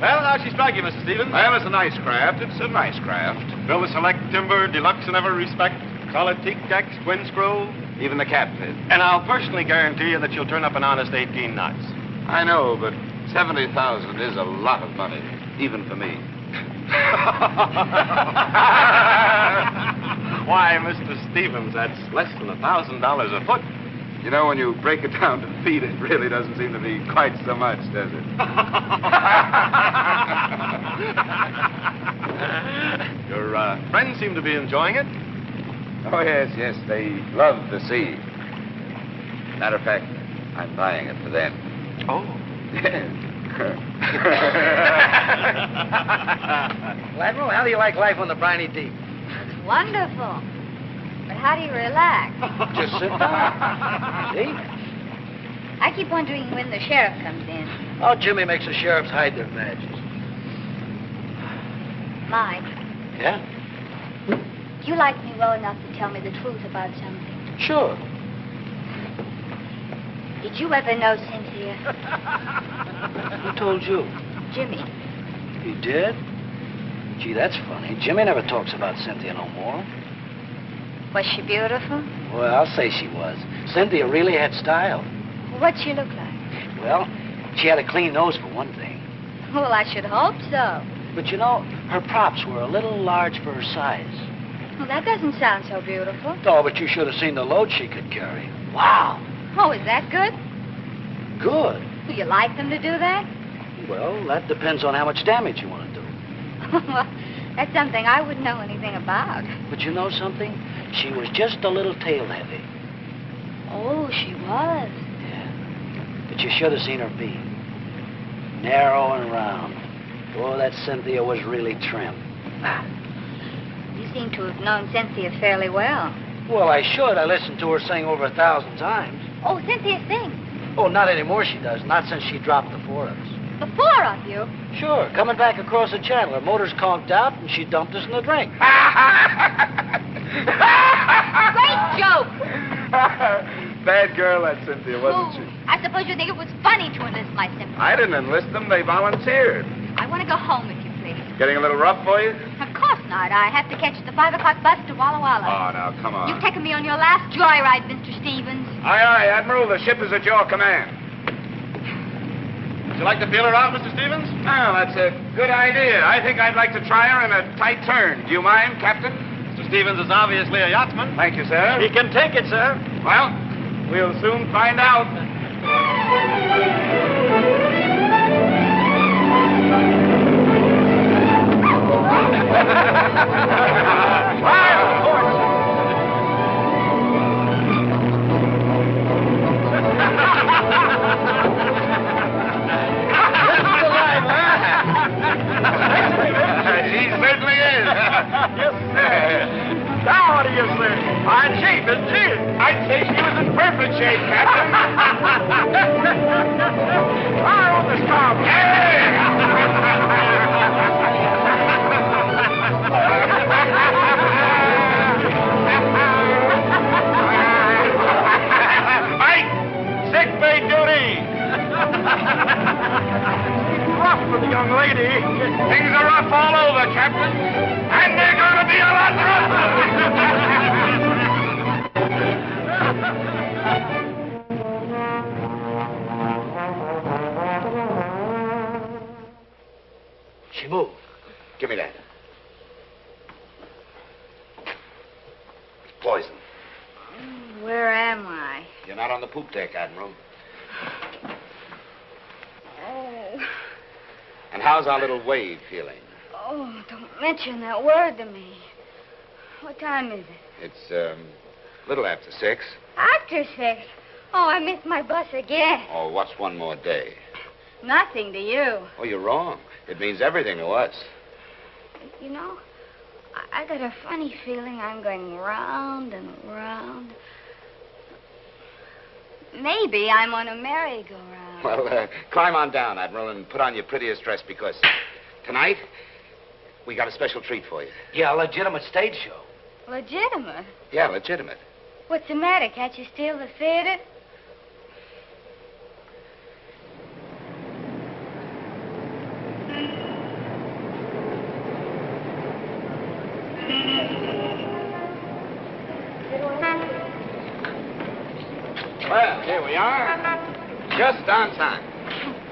Well, how'd she strike you, Mr. Stevens? Well, it's a nice craft. It's a nice craft. Built to select timber, deluxe in every respect. Solid teak decks, twin screw. Even the captain. And I'll personally guarantee you that you'll turn up an honest 18 knots. I know, but 70,000 is a lot of money, even for me. Why, Mr. Stevens, that's less than $1,000 a foot. You know, when you break it down to feet, it really doesn't seem to be quite so much, does it? Your friends seem to be enjoying it. Oh, yes, yes, they love the sea. Matter of fact, I'm buying it for them. Oh. Well, Admiral, how do you like life on the briny deep? It's wonderful. But how do you relax? Just sit down. See? I keep wondering when the sheriff comes in. Oh, Jimmy makes the sheriffs hide their badges. Mike, Yeah? do you like me well enough to tell me the truth about something? Sure. Did you ever know Cynthia? Who told you? Jimmy. You did? Gee, that's funny. Jimmy never talks about Cynthia no more. Was she beautiful? Well, I'll say she was. Cynthia really had style. What'd she look like? Well, she had a clean nose for one thing. Well, I should hope so. But you know, her props were a little large for her size. Well, that doesn't sound so beautiful. Oh, but you should have seen the load she could carry. Wow. Oh, is that good? Good. Do you like them to do that? Well, that depends on how much damage you want to do. Well, that's something I wouldn't know anything about. But you know something? She was just a little tail heavy. Oh, she was. Yeah. But you should have seen her beam. Narrow and round. Oh, that Cynthia was really trim. You seem to have known Cynthia fairly well. Well, I should. I listened to her sing over 1,000 times. Oh, Cynthia sings. Oh, not anymore she does. Not since she dropped the four of us. The four of you? Sure. Coming back across the channel. Her motor's conked out, and she dumped us in the drink. Great joke. Bad girl, that Cynthia, wasn't she? I suppose you think it was funny to enlist my sympathy. I didn't enlist them. They volunteered. I want to go home, if you please. Getting a little rough for you? Of course not. I have to catch the 5 o'clock bus to Walla Walla. Oh, now, come on. You've taken me on your last joyride, Mr. Stevens. Aye, aye, Admiral. The ship is at your command. Would you like to feel her out, Mr. Stevens? Well, that's a good idea. I think I'd like to try her in a tight turn. Do you mind, Captain? Mr. Stevens is obviously a yachtsman. Thank you, sir. He can take it, sir. Well, we'll soon find out. She certainly is. Yes, sir. Now, what do you say? Fine shape, isn't she? I'd say she was in perfect shape, Captain. Fire on the starboard. Mike, sick bay duty. Rough for the young lady. Things are rough all over, Captain. And they're going to be a lot rougher. She moved. Give me that. It's poison. Where am I? You're not on the poop deck, Admiral. Oh. And how's our little wave feeling? Oh, don't mention that word to me. What time is it? It's, little after 6. After 6. Oh, I missed my bus again. Oh, what's one more day? Nothing to you. Oh, you're wrong. It means everything to us. You know, I got a funny feeling I'm going round and round. Maybe I'm on a merry-go-round. Well, climb on down, Admiral, and put on your prettiest dress, because tonight we got a special treat for you. Yeah, a legitimate stage show. Legitimate? Yeah, legitimate. What's the matter? Can't you steal the theater? Here we are. Just on time.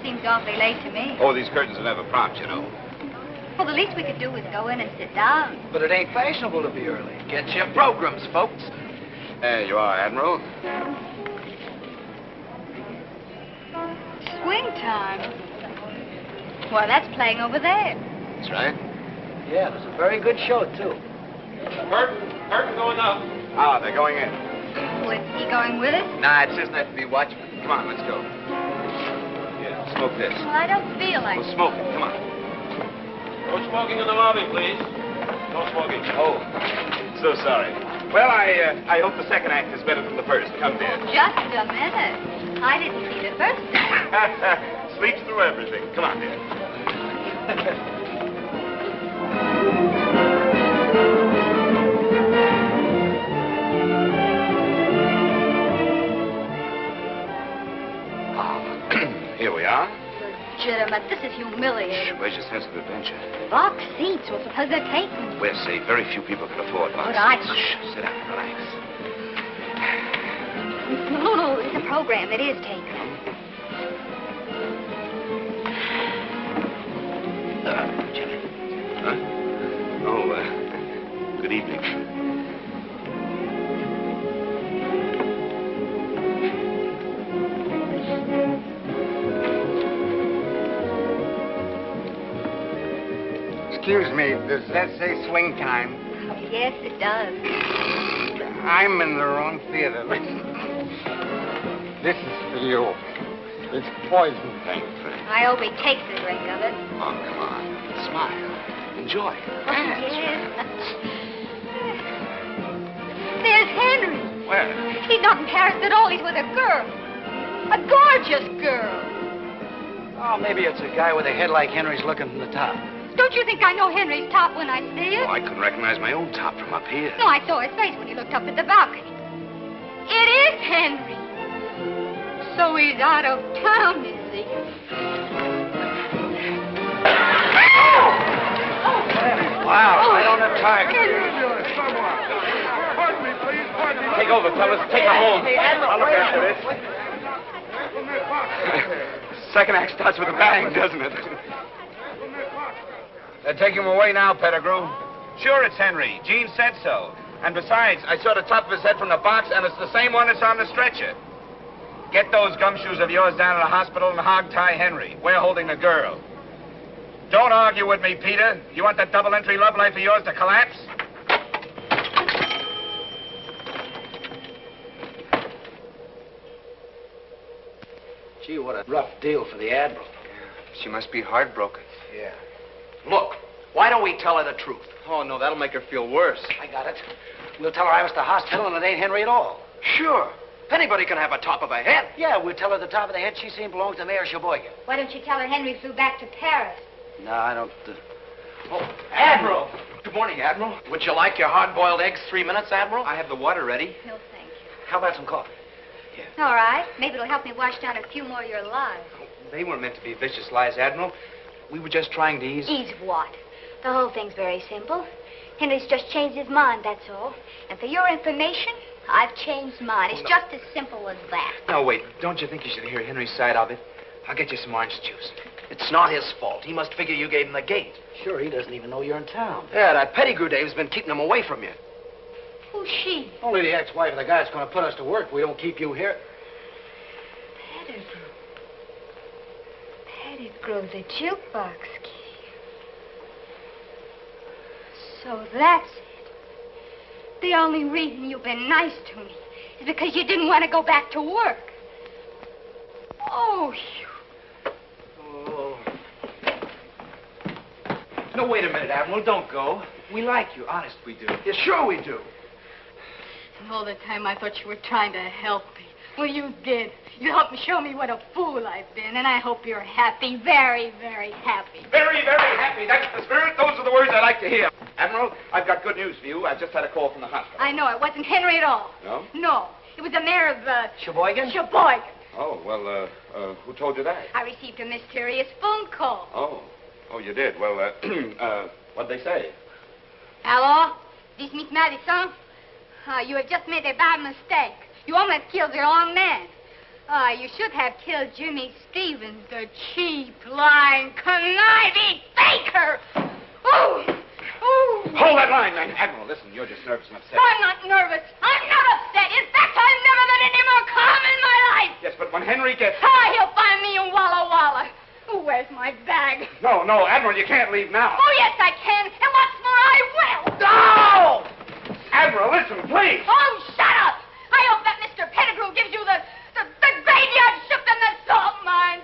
Seems awfully late to me. Oh, these curtains are never prompt, you know. Well, the least we could do is go in and sit down. But it ain't fashionable to be early. Get your programs, folks. There you are, Admiral. Swing time. Well, that's playing over there. That's right. Yeah, it was a very good show, too. Curtain going up. Ah, they're going in. Was he going with us? Nah, it's just nice to be watchman. Come on, let's go. Yeah, smoke this. Well, I don't feel like We'll smoke it. Come on. No smoking in the lobby, please. No smoking. Oh, so sorry. Well, I hope the second act is better than the first. Come, dear. Just a minute. I didn't see the first act. Sleeps through everything. Come on, dear. Here we are. Legitimate. This is humiliating. Where's your sense of adventure? Box seats. Well, suppose they're taken. We're safe. Very few people can afford box But I... seats. Shh, sit down, relax. No, it's a program. It is taken. Jimmy. Huh? Oh, good evening. Excuse me, does that say swing time? Yes, it does. I'm in the wrong theater. This is for you. It's poison. Thanks, I hope he takes a drink of it. Oh, come on. Smile. Enjoy. Oh, yes. There's Henry. Where? He's not in Paris at all. He's with a girl. A gorgeous girl. Oh, maybe it's a guy with a head like Henry's looking from the top. Don't you think I know Henry's top when I see it? Oh, I couldn't recognize my own top from up here. No, I saw his face when he looked up at the balcony. It is Henry. So he's out of town, is he? Wow, I don't have time. Pardon me, please. Pardon me. Take over, fellas. Take him home. I'll look after this. Second act starts with a bang, doesn't it? They're taking him away now, Pedigrew. Sure, it's Henry. Gene said so. And besides, I saw the top of his head from the box, and it's the same one that's on the stretcher. Get those gumshoes of yours down to the hospital and hog-tie Henry. We're holding the girl. Don't argue with me, Peter. You want that double-entry love life of yours to collapse? Gee, what a rough deal for the Admiral. She must be heartbroken. Yeah. Look, why don't we tell her the truth? Oh, no, that'll make her feel worse. I got it. We'll tell her I was at the hospital and it ain't Henry at all. Sure. Anybody can have a top of a head. Yeah, we'll tell her the top of the head she's seen belongs to Mayor Sheboygan. Why don't you tell her Henry flew back to Paris? No, I don't... Oh, Admiral. Good morning, Admiral. Would you like your hard-boiled eggs 3 minutes, Admiral? I have the water ready. No, thank you. How about some coffee? All right. Maybe it'll help me wash down a few more of your lies. They weren't meant to be vicious lies, Admiral. We were just trying to ease... Ease what? The whole thing's very simple. Henry's just changed his mind, that's all. And for your information, I've changed mine. It's just as simple as that. No, wait. Don't you think you should hear Henry's side of it? I'll get you some orange juice. It's not his fault. He must figure you gave him the gate. Sure, he doesn't even know you're in town. Yeah, that Pedigrew Dave's been keeping him away from you. Who's she? Only the ex-wife of the guy that's going to put us to work if we don't keep you here. Pedigrew. Pedigrew, the jukebox key. So that's it. The only reason you've been nice to me is because you didn't want to go back to work. Oh, Oh. No, wait a minute, Admiral. Don't go. We like you. Honest, we do. Yeah, sure we do. And all the time I thought you were trying to help me. Well, you did. You helped me show me what a fool I've been, and I hope you're happy, very, very happy. Very, very happy. That's the spirit. Those are the words I like to hear. Admiral, I've got good news for you. I just had a call from the hospital. I know. It wasn't Henry at all. No? No. It was the mayor of, Sheboygan? Sheboygan. Oh, well, who told you that? I received a mysterious phone call. Oh, you did. Well, what'd they say? Hello? This is Miss Madison? You have just made a bad mistake. You almost killed the wrong man. Oh, you should have killed Jimmy Stevens, the cheap, lying, conniving faker. Oh! Oh! Hold that line, man. Admiral, listen, you're just nervous and upset. I'm not nervous. I'm not upset. In fact, I've never been any more calm in my life. Yes, but when Henry gets... Ah, he'll find me in Walla Walla. Oh, where's my bag? No, Admiral, you can't leave now. Oh, yes, I can. And what's more, I will. No! Admiral, listen, please. Oh, shut up. I hope that Mr. Pedigrew gives you the graveyard shift and the salt mines.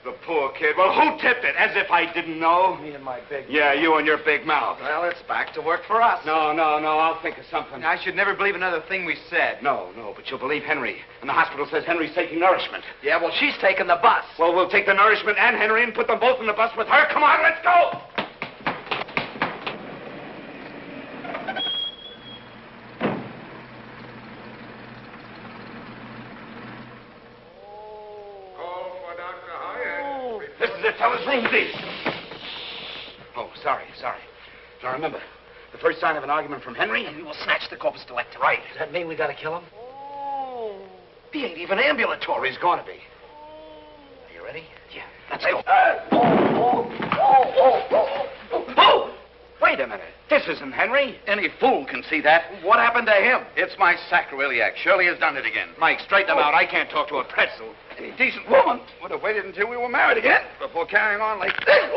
The poor kid. Well, who tipped it? As if I didn't know. Me and my big... Yeah, you and your big mouth. Well, it's back to work for us. No, I'll think of something. I should never believe another thing we said. No, but you'll believe Henry. And the hospital says Henry's taking nourishment. Yeah, well, she's taking the bus. Well, we'll take the nourishment and Henry and put them both in the bus with her. Come on, let's go! This is it, fellas. Room D. Oh, sorry. Now remember, the first sign of an argument from Henry, and we will snatch the corpus delicti. Right. Does that mean we gotta kill him? Oh. He ain't even ambulatory. He's gonna be. Are you ready? Yeah. Let's go. Oh! Wait a minute. This isn't Henry. Any fool can see that. What happened to him? It's my sacroiliac. Shirley has done it again. Mike, straighten him out. I can't talk to a pretzel. Any decent woman would have waited until we were married again before carrying on like this.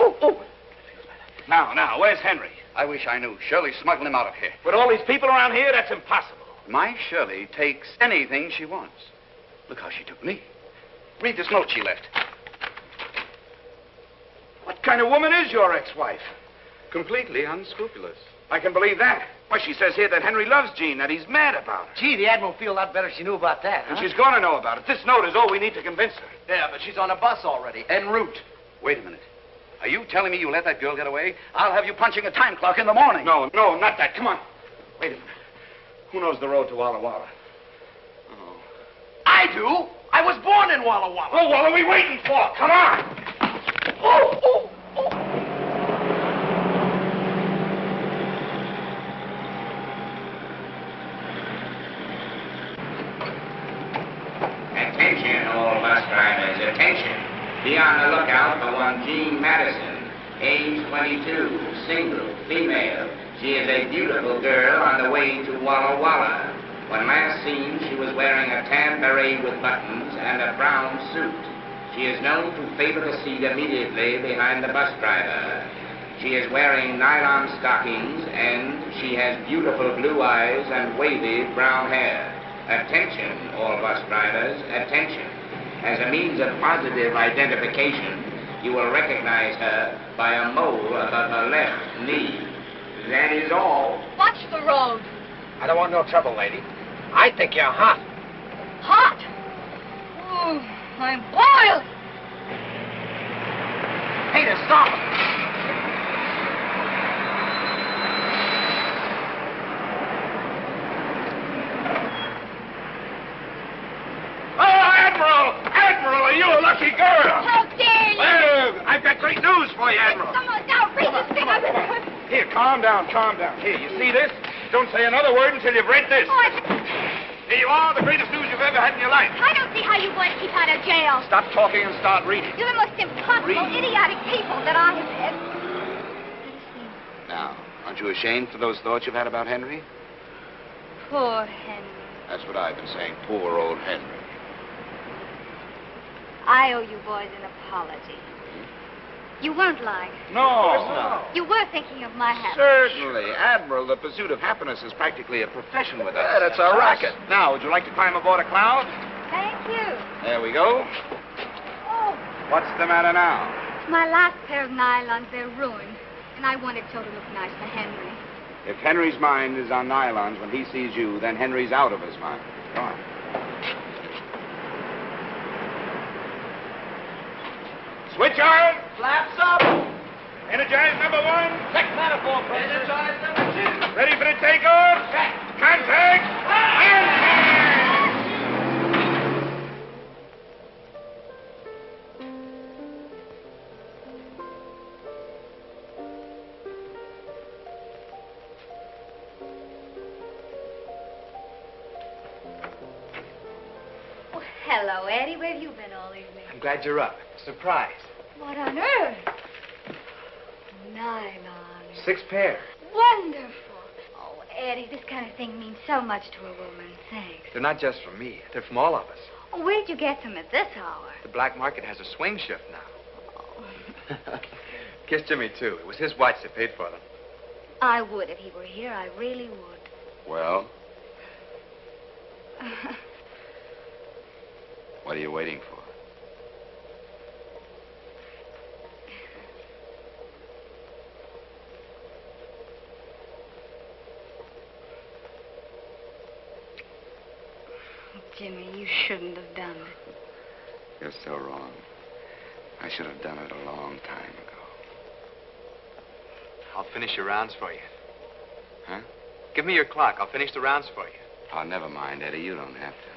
Now, where's Henry? I wish I knew. Shirley's smuggling him out of here. With all these people around here, that's impossible. My Shirley takes anything she wants. Look how she took me. Read this note she left. What kind of woman is your ex-wife? Completely unscrupulous. I can believe that. Why, she says here that Henry loves Jean, that he's mad about her. Gee, the Admiral would feel a lot better if she knew about that, huh? And she's going to know about it. This note is all we need to convince her. Yeah, but she's on a bus already, en route. Wait a minute. Are you telling me you let that girl get away? I'll have you punching a time clock in the morning. No, not that. Come on. Wait a minute. Who knows the road to Walla Walla? Oh. I do. I was born in Walla Walla. Oh, what are we waiting for? Come on. Oh. Attention, all bus drivers, attention. Be on the lookout for one Jean Madison, age 22, single, female. She is a beautiful girl on the way to Walla Walla. When last seen, she was wearing a tan beret with buttons and a brown suit. She is known to favor the seat immediately behind the bus driver. She is wearing nylon stockings and she has beautiful blue eyes and wavy brown hair. Attention, all bus drivers, attention. As a means of positive identification, you will recognize her by a mole above her left knee. That is all. Watch the road. I don't want no trouble, lady. I think you're hot. Hot? Oh, I'm boiling. Peter, stop! Admiral, are you a lucky girl? How dare you? Well, I've got great news for you, Admiral. It's the most outrageous thing I've ever heard. Here, calm down. Here, you see this? Don't say another word until you've read this. Oh, Here you are, the greatest news you've ever had in your life. I don't see how you boys keep out of jail. Stop talking and start reading. You're the most impossible, idiotic people that I have ever seen. Now, aren't you ashamed for those thoughts you've had about Henry? Poor Henry. That's what I've been saying. Poor old Henry. I owe you boys an apology. You weren't lying. No. You were thinking of my happiness. Certainly. Admiral, the pursuit of happiness is practically a profession with us. Yeah, that's our racket. Now, would you like to climb aboard a cloud? Thank you. There we go. Oh, What's the matter now? my last pair of nylons, they're ruined. And I wanted so to look nice for Henry. If Henry's mind is on nylons when he sees you, then Henry's out of his mind. Come on. Switch on! Flaps up! Energize number 1. Check manifold pressure. Energize number 2. Ready for the takeoff? Check. Contact! Hello, Eddie. Where have you been all evening? I'm glad you're up. Surprise. What on earth? Nylon. 6 pair. Wonderful. Oh, Eddie, this kind of thing means so much to a woman. Thanks. They're not just from me. They're from all of us. Oh, where'd you get them at this hour? The black market has a swing shift now. Kiss Jimmy, too. It was his watch that paid for them. I would if he were here. I really would. Well? What are you waiting for? Jimmy, you shouldn't have done it. You're so wrong. I should have done it a long time ago. I'll finish your rounds for you. Huh? Give me your clock. I'll finish the rounds for you. Oh, never mind, Eddie. You don't have to.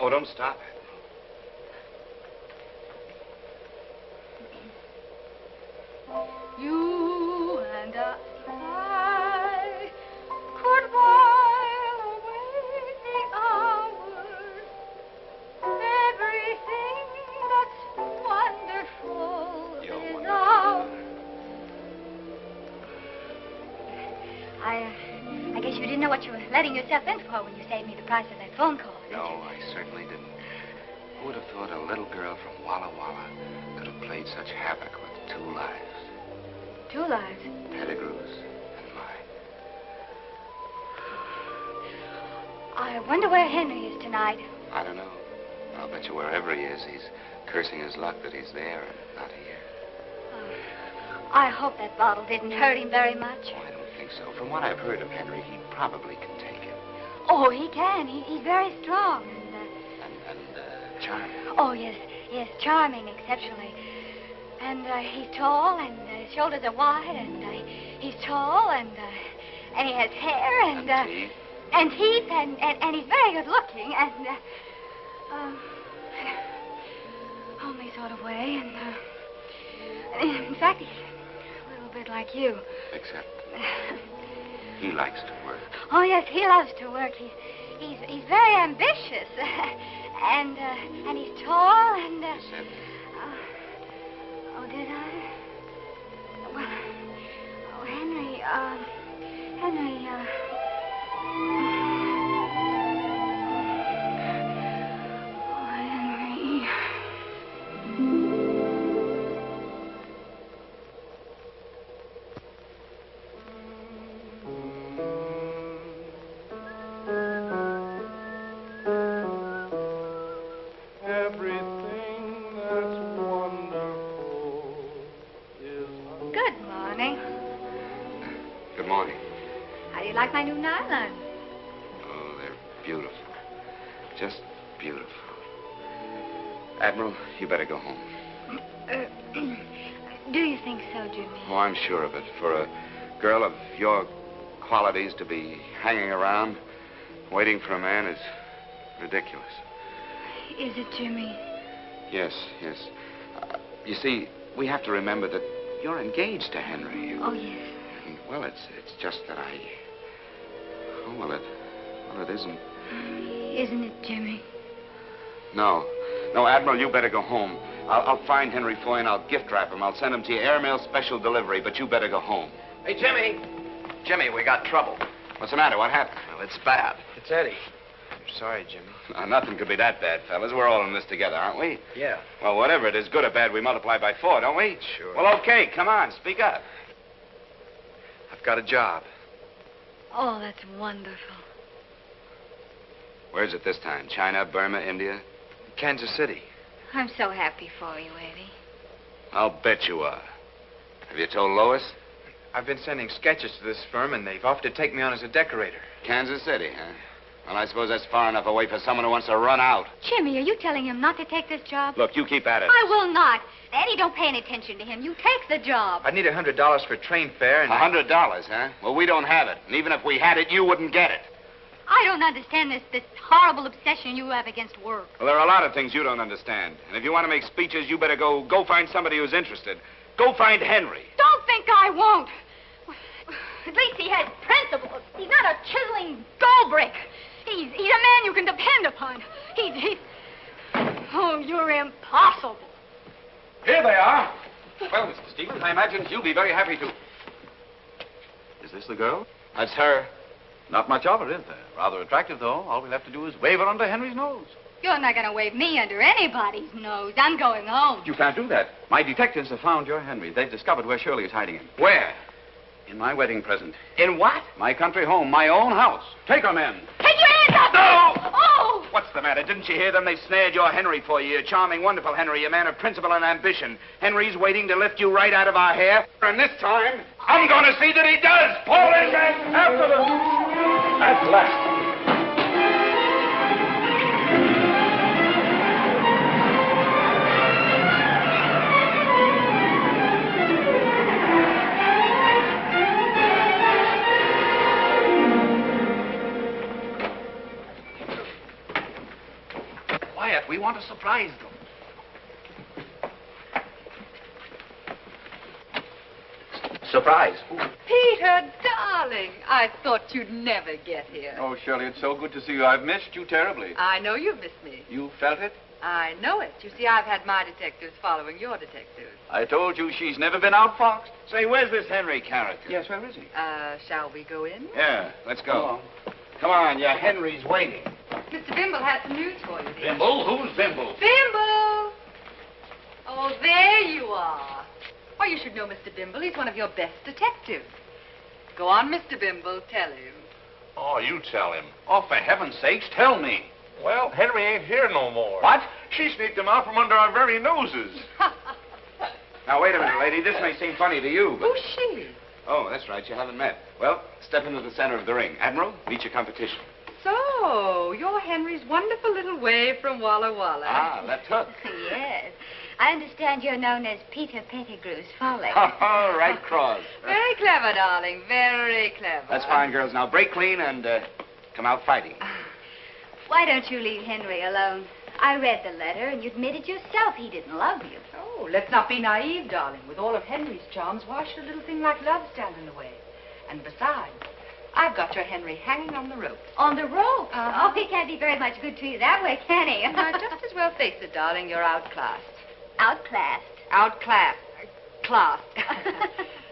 Oh, don't stop it. You and I could while away the hours. Everything that's wonderful is ours. I guess you didn't know what you were letting yourself in for when you saved me the price of that phone call. No, I certainly didn't. Who would have thought a little girl from Walla Walla could have played such havoc with 2 lives? 2 lives? Petigrew's and mine. I wonder where Henry is tonight. I don't know. I'll bet you wherever he is, he's cursing his luck that he's there and not here. I hope that bottle didn't hurt him very much. Oh, I don't think so. From what I've heard of Henry, he probably can take it. Oh, he can. He's very strong and charming. Oh, yes, charming, exceptionally. And he's tall, and his shoulders are wide, and he's tall, and he has hair, and teeth. And teeth, and he's very good looking, and homely sort of way, and in fact, he's a little bit like you. Except he likes to work. Oh, yes, he loves to work. He's very ambitious. And he's tall, and... You said... Oh, did I? Well, oh, Henry, like my new nylon. Oh, they're beautiful. Just beautiful. Admiral, you better go home. Do you think so, Jimmy? Oh, I'm sure of it. For a girl of your qualities to be hanging around, waiting for a man is ridiculous. Is it, Jimmy? Yes. You see, we have to remember that you're engaged to Henry. Oh, yes. And, well, it's just that I... Oh, well, it isn't. Isn't it, Jimmy? No, Admiral, you better go home. I'll find Henry Foy and I'll gift wrap him. I'll send him to you airmail special delivery, but you better go home. Hey, Jimmy. Jimmy, we got trouble. What's the matter? What happened? Well, it's bad. It's Eddie. I'm sorry, Jimmy. Nothing could be that bad, fellas. We're all in this together, aren't we? Yeah. Well, whatever it is, good or bad, we multiply by 4, don't we? Sure. Well, okay, come on, speak up. I've got a job. Oh, that's wonderful. Where's it this time? China, Burma, India? Kansas City. I'm so happy for you, Eddie. I'll bet you are. Have you told Lois? I've been sending sketches to this firm, and they've offered to take me on as a decorator. Kansas City, huh? Well, I suppose that's far enough away for someone who wants to run out. Jimmy, are you telling him not to take this job? Look, you keep at it. I will not. Eddie, don't pay any attention to him. You take the job. I'd need $100 for train fare, and $100, huh? Well, we don't have it. And even if we had it, you wouldn't get it. I don't understand this horrible obsession you have against work. Well, there are a lot of things you don't understand. And if you want to make speeches, you better go find somebody who's interested. Go find Henry. Don't think I won't. At least he has principles. He's not a chiseling gold brick. He's a man you can depend upon. He's... Oh, you're impossible. Here they are. Well, Mr. Stevens, I imagine you'll be very happy to... Is this the girl? That's her. Not much of her, is there? Rather attractive, though. All we'll have to do is wave her under Henry's nose. You're not going to wave me under anybody's nose. I'm going home. You can't do that. My detectives have found your Henry. They've discovered where Shirley is hiding him. Where? In my wedding present. In what? My country home, my own house. Take her, men. Take your hands up! No! Oh! What's the matter? Didn't you hear them? They snared your Henry for you. Your charming, wonderful Henry, a man of principle and ambition. Henry's waiting to lift you right out of our hair. And this time, I'm going to see that he does. Pull his hand after them. At last. We want to surprise them. Surprise. Peter, darling, I thought you'd never get here. Oh, Shirley, it's so good to see you. I've missed you terribly. I know you've missed me. You felt it? I know it. You see, I've had my detectives following your detectives. I told you she's never been outfoxed. Say, where's this Henry character? Yes, where is he? Shall we go in? Yeah, let's go. Come on, your Henry's waiting. Mr. Bimble has some news for you, dear. Bimble? Who's Bimble? Bimble! Oh, there you are. Why, you should know Mr. Bimble. He's one of your best detectives. Go on, Mr. Bimble. Tell him. Oh, you tell him. Oh, for heaven's sakes, tell me. Well, Henry ain't here no more. What? She sneaked him out from under our very noses. Now, wait a minute, lady. This may seem funny to you, but... Who's she? Oh, that's right. You haven't met. Well, step into the center of the ring. Admiral, meet your competition. So, you're Henry's wonderful little wave from Walla Walla. Ah, left hook. Yes. I understand you're known as Peter Petigrew's folly. Oh, right cross. Very clever, darling. Very clever. That's fine, girls. Now, break clean and come out fighting. Why don't you leave Henry alone? I read the letter, and you admitted yourself he didn't love you. Oh, let's not be naive, darling. With all of Henry's charms, why should a little thing like love stand in the way? And besides, I've got your Henry hanging on the rope. On the rope? Oh, he can't be very much good to you that way, can he? Just as well face it, darling. You're outclassed. Outclassed? Outclassed. Classed.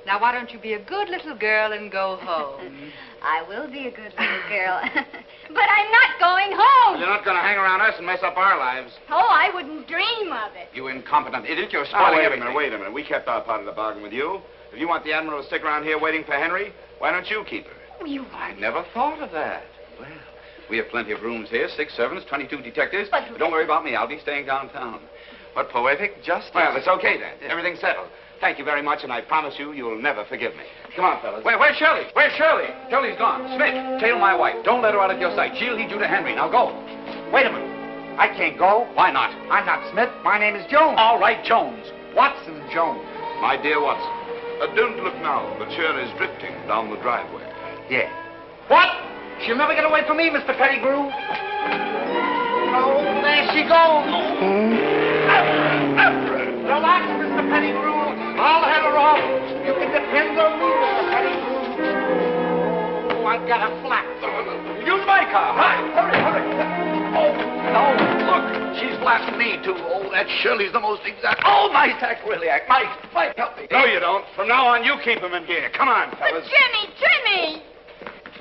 Now, why don't you be a good little girl and go home? I will be a good little girl. But I'm not going home. You're not going to hang around us and mess up our lives. Oh, I wouldn't dream of it. You incompetent idiot. You're Oh, spoiling wait a everything. minute, wait a minute. We kept our part of the bargain with you. If you want the Admiral to stick around here waiting for Henry, why don't you keep her? I never thought of that. Well, we have plenty of rooms here, 6 servants, 22 detectives. But don't worry about me. I'll be staying downtown. What poetic justice. Well, it's okay then. Everything's settled. Thank you very much, and I promise you, you'll never forgive me. Come on, fellas. Where's Shirley? Where's Shirley? Shirley's gone. Smith, tail my wife. Don't let her out of your sight. She'll lead you to Henry. Now go. Wait a minute. I can't go. Why not? I'm not Smith. My name is Jones. All right, Jones. Watson Jones. My dear Watson, don't look now, but Shirley's drifting down the driveway. Yeah. What? She'll never get away from me, Mr. Pedigrew. Oh, there she goes. Relax, Mr. Pedigrew. I'll head her off. You can depend on me, Mr. Pedigrew. Oh, I've got a flat. Use my car. Right. Hurry, hurry. Oh, no. Look, she's blasting me, too. Oh, that Shirley's the most exact. Oh, my sacrilege. Mike, help me. No, you don't. From now on, you keep him in gear. Come on, fellas. But Jimmy!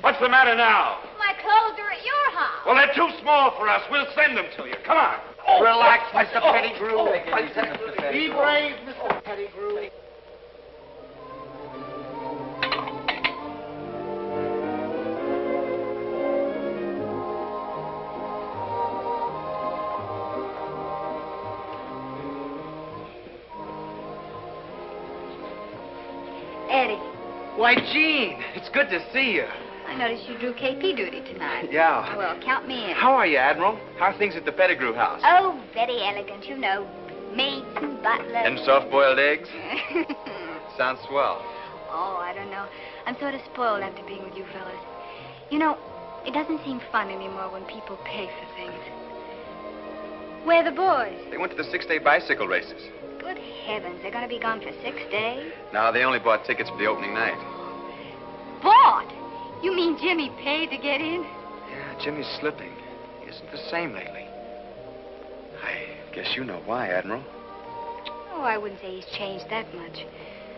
What's the matter now? My clothes are at your house. Well, they're too small for us. We'll send them to you. Come on. Oh, relax, Mr. Pedigrew. Oh, Be brave, Mr. Pedigrew. Eddie, Why, Jean, it's good to see you. I noticed you drew KP duty tonight. Yeah. Well, count me in. How are you, Admiral? How are things at the Pedigrew house? Oh, very elegant, you know. Maids and butlers. And soft-boiled eggs? Sounds swell. Oh, I don't know. I'm sort of spoiled after being with you fellas. You know, It doesn't seem fun anymore when people pay for things. Where are the boys? They went to the 6-day bicycle races. Good heavens, they're going to be gone for 6 days? No, they only bought tickets for the opening night. Bought? You mean Jimmy paid to get in? Yeah, Jimmy's slipping. He isn't the same lately. I guess you know why, Admiral. Oh, I wouldn't say he's changed that much.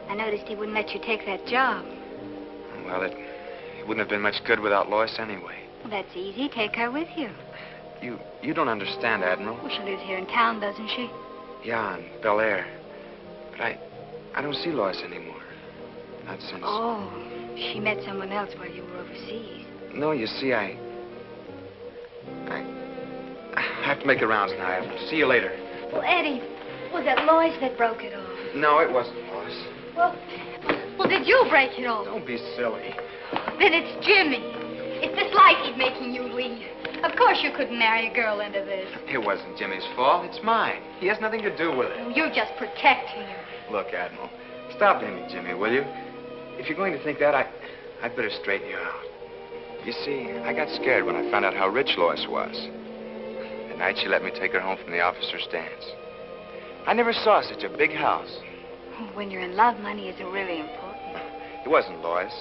I noticed he wouldn't let you take that job. Well, it wouldn't have been much good without Lois anyway. Well, that's easy. Take her with you. You don't understand, Admiral. Well, she lives here in town, doesn't she? Yeah, in Bel Air. But I don't see Lois anymore. Not since... Oh, she met someone else while you were overseas. No, you see, I have to make the rounds now. I'll see you later. Well, Eddie, was it Lois that broke it off? No, it wasn't Lois. Well, did you break it off? Don't be silly. Then it's Jimmy. It's this life he's making you lead. Of course you couldn't marry a girl into this. It wasn't Jimmy's fault. It's mine. He has nothing to do with it. You're just protecting him. Look, Admiral, stop blaming Jimmy, will you? If you're going to think that, I'd better straighten you out. You see, I got scared when I found out how rich Lois was. The night she let me take her home from the officer's dance. I never saw such a big house. When you're in love, money isn't really important. It wasn't Lois.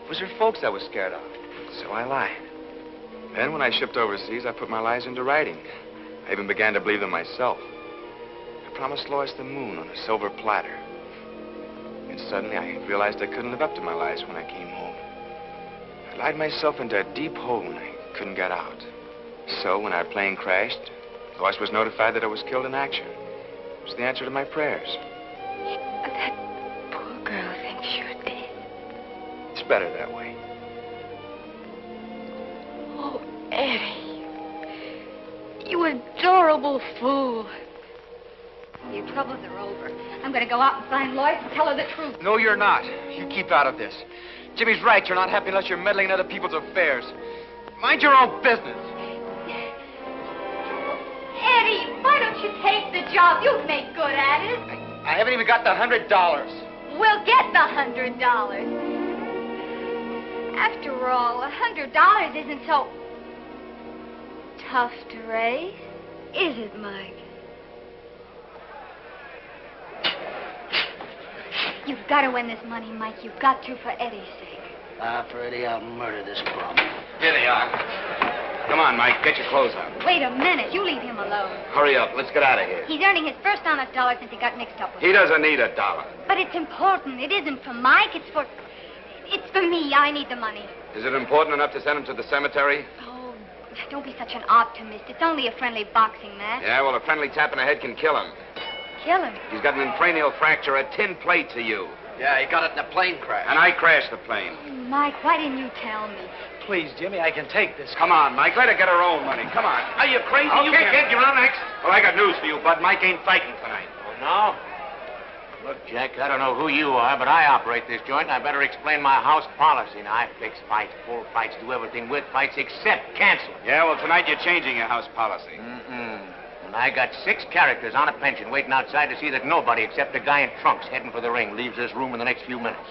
It was her folks I was scared of. So I lied. Then, when I shipped overseas, I put my lies into writing. I even began to believe them myself. I promised Lois the moon on a silver platter. And suddenly, I realized I couldn't live up to my lies when I came home. I lied myself into a deep hole when I couldn't get out. So, when our plane crashed, Lois was notified that I was killed in action. It was the answer to my prayers. But that poor girl thinks you're dead. It's better that way. Oh, Eddie. You adorable fool. Your troubles are over. I'm going to go out and find Lois and tell her the truth. No, you're not. You keep out of this. Jimmy's right. You're not happy unless you're meddling in other people's affairs. Mind your own business. Eddie, why don't you take the job? You'd make good at it. I haven't even got the $100. We'll get the $100. After all, $100 isn't so tough to raise, is it, Mike? You've got to win this money, Mike. You've got to for Eddie's sake. For Eddie, I'll murder this bum. Here they are. Come on, Mike. Get your clothes on. Wait a minute. You leave him alone. Hurry up. Let's get out of here. He's earning his first honest dollar since he got mixed up with He her. doesn't need $1. But it's important. It isn't for Mike. It's for me. I need the money. Is it important enough to send him to the cemetery? Oh, don't be such an optimist. It's only a friendly boxing match. Yeah, well, a friendly tap in the head can kill him. Kill him. He's got an cranial fracture, a tin plate to you. Yeah, he got it in a plane crash. And I crashed the plane. Mike, why didn't you tell me? Please, Jimmy, I can take this. Come on, Mike. Let her get her own money. Come on. Are you crazy? Okay, kid, you're on next. Well, I got news for you, Bud. Mike ain't fighting tonight. Oh, no? Look, Jack, I don't know who you are, but I operate this joint, and I better explain my house policy. Now, I fix fights, pull fights, do everything with fights except cancel. Yeah, well, tonight you're changing your house policy. And I got 6 characters on a pension waiting outside to see that nobody except the guy in trunks heading for the ring leaves this room in the next few minutes.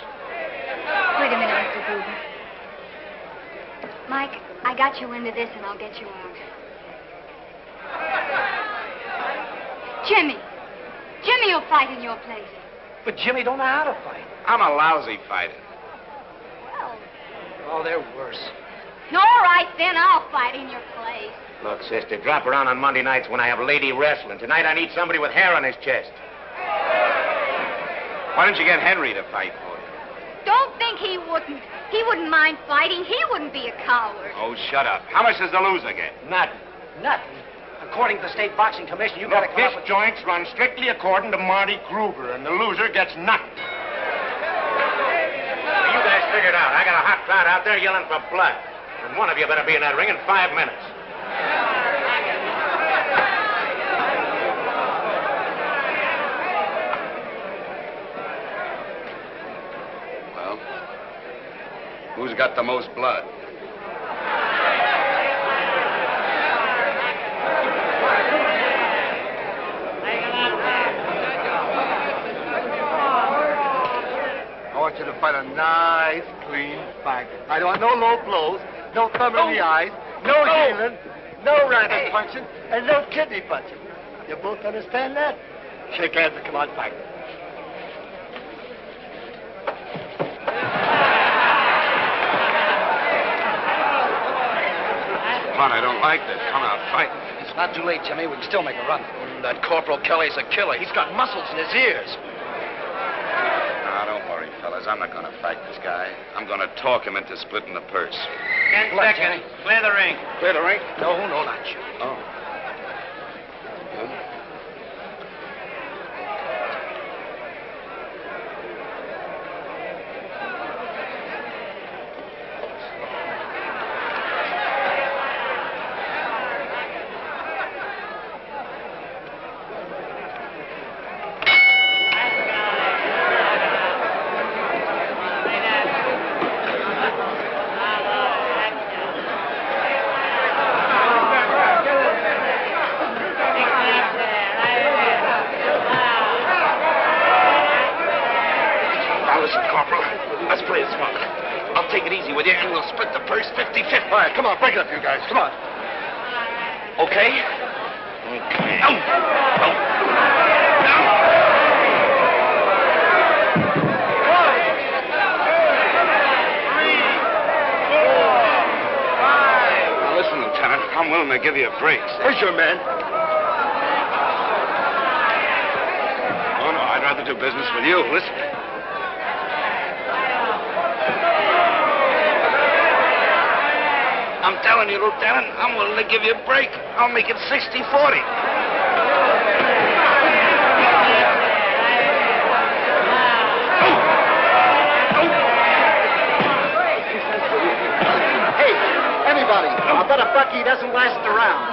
Wait a minute, Mr. Gruber. Mike, I got you into this, and I'll get you out. Jimmy. Jimmy will fight in your place. But Jimmy don't know how to fight. I'm a lousy fighter. Well, Oh, they're worse. all right, then. I'll fight in your place. Look, sister, drop around on Monday nights when I have lady wrestling. Tonight I need somebody with hair on his chest. Why don't you get Henry to fight for you? Don't think he wouldn't. He wouldn't mind fighting. He wouldn't be a coward. Oh, shut up. How much does the loser get? Nothing. Nothing. According to the State Boxing Commission, you gotta Look, come this up with... joint's run strictly according to Marty Gruber, and the loser gets nothing. You guys figure it out. I got a hot crowd out there yelling for blood. And one of you better be in that ring in 5 minutes. Well, who's got the most blood? I want you to fight a nice, clean fight. I don't want no low blows. no thumb in the eyes, no healing, no rabbit punching, and no kidney punching. You both understand that? Shake hands and come on back. Come on, I don't like this. Come out, fight. It's not too late, Jimmy. We can still make a run. That Corporal Kelly's a killer. He's got muscles in his ears. Now, don't worry, fellas. I'm not going to fight this guy. I'm going to talk him into splitting the purse. 10 seconds. Clear the ring. Clear the ring? No, not you. Oh. All right, come on, break it up, you guys. Come on. Okay? Okay. No. Now, listen, Lieutenant, I'm willing to give you a break. Where's your man? Oh, no, I'd rather do business with you. Listen. I'm telling you, Lieutenant, I'm willing to give you a break. I'll make it 60-40. Hey, everybody, I bet a Bucky doesn't last around.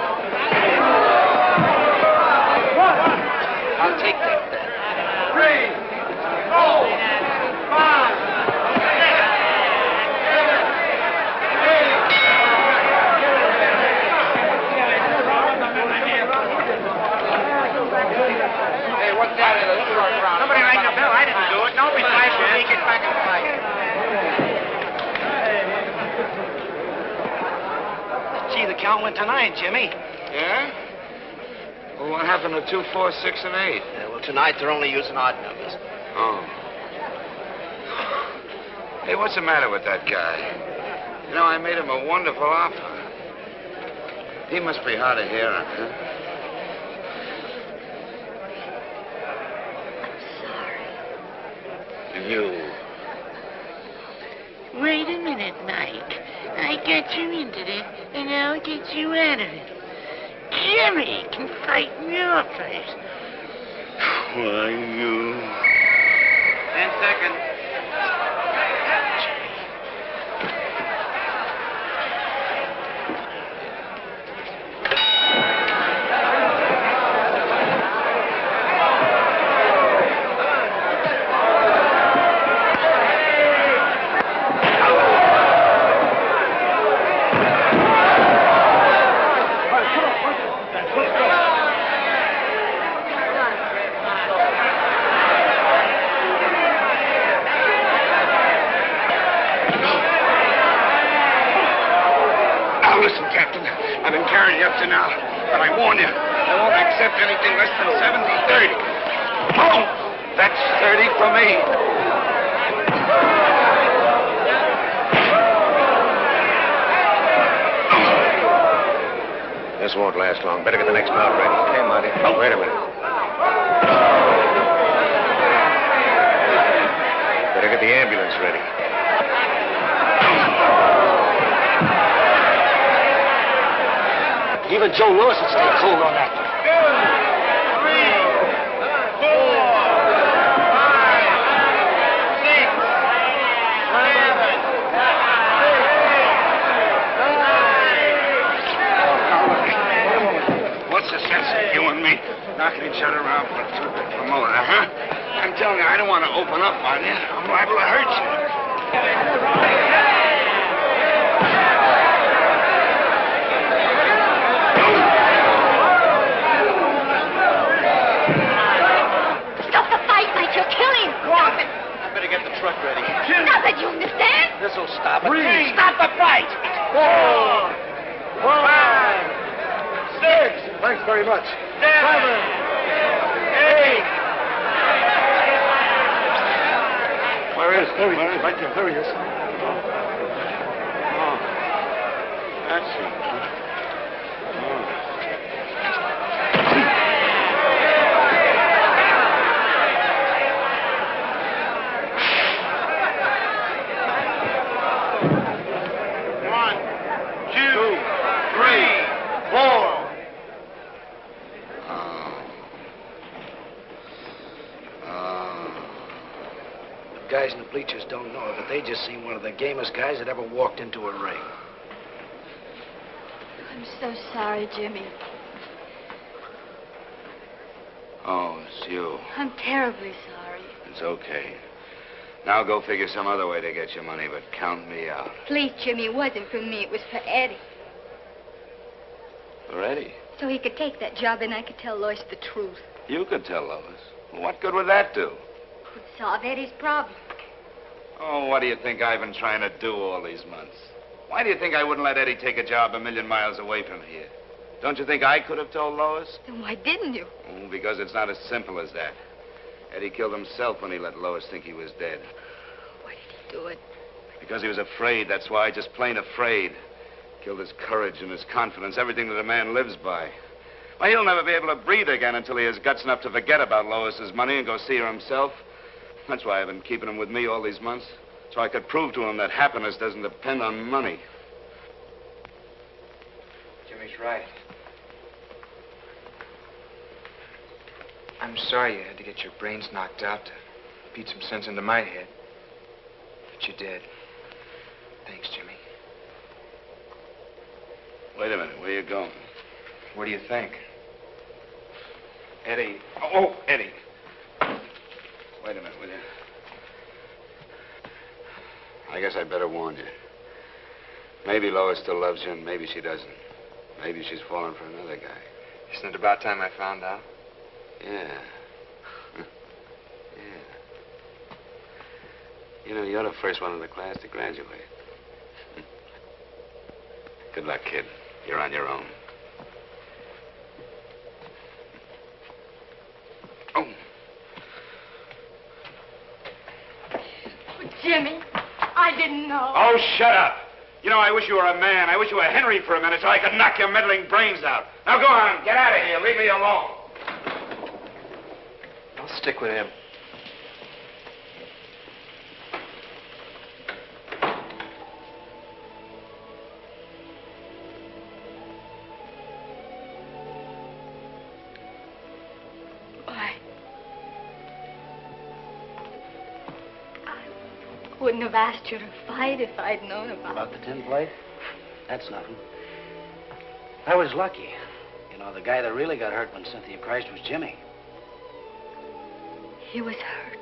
I'll take that then. 3, 4, 5, 6. What's that in the short round? Somebody rang the bell. I didn't do it. Don't be flash when we get back and fight. Gee, the count went to 9, Jimmy. Yeah? Well, what happened to 2, 4, 6, and 8? Yeah, well, tonight they're only using odd numbers. Oh. Hey, what's the matter with that guy? You know, I made him a wonderful offer. He must be hard of hearing, huh? You. Wait a minute, Mike. I got you into this, and I'll get you out of it. Jimmy can fight in your place. Why, you... 10 seconds. Listen, Captain, I've been carrying you up to now, but I warn you, I won't accept anything less than 70-30. Oh, that's 30 for me. This won't last long. Better get the next mount ready. Hey, Marty. Oh, wait a minute. Better get the ambulance ready. Even Joe Lewis would stay cool on that. 2, 3, 4, 5, 6, 7, 8, 9. What's the sense of you and me knocking each other around for a two-bit promoter, huh? I'm telling you, I don't want to open up on you. I'm liable to hurt you. Get the truck ready. Stop it, you understand? This'll stop it. Freeze. Stop the fight! Whoa! Thanks very much. 7, 8. Where is? There he is. Right there. There he is. Oh. That's it. Guys in the bleachers don't know it, but they just seen one of the gamest guys that ever walked into a ring. I'm so sorry, Jimmy. Oh, it's you. I'm terribly sorry. It's okay. Now go figure some other way to get your money, but count me out. Please, Jimmy, it wasn't for me. It was for Eddie. For Eddie? So he could take that job and I could tell Lois the truth. You could tell Lois. Well, what good would that do? It would solve Eddie's problem. Oh, what do you think I've been trying to do all these months? Why do you think I wouldn't let Eddie take a job 1,000,000 miles away from here? Don't you think I could have told Lois? Then why didn't you? Oh, because it's not as simple as that. Eddie killed himself when he let Lois think he was dead. Why did he do it? Because he was afraid, that's why, just plain afraid. Killed his courage and his confidence, everything that a man lives by. Why, he'll never be able to breathe again until he has guts enough to forget about Lois's money and go see her himself. That's why I've been keeping him with me all these months. So I could prove to him that happiness doesn't depend on money. Jimmy's right. I'm sorry you had to get your brains knocked out to beat some sense into my head. But you did. Thanks, Jimmy. Wait a minute, where are you going? What do you think? Eddie. Oh, Eddie. Wait a minute, will you? I guess I'd better warn you. Maybe Lois still loves you, and maybe she doesn't. Maybe she's fallen for another guy. Isn't it about time I found out? Yeah. Yeah. You know, you're the first one in the class to graduate. Good luck, kid. You're on your own. Oh. Jimmy, I didn't know. Oh, shut up. You know, I wish you were a man. I wish you were Henry for a minute so I could knock your meddling brains out. Now go on. Get out of here. Leave me alone. I'll stick with him. Wouldn't have asked you to fight if I'd known About the tin plate? That's nothing. I was lucky. You know, the guy that really got hurt when Cynthia crashed was Jimmy. He was hurt.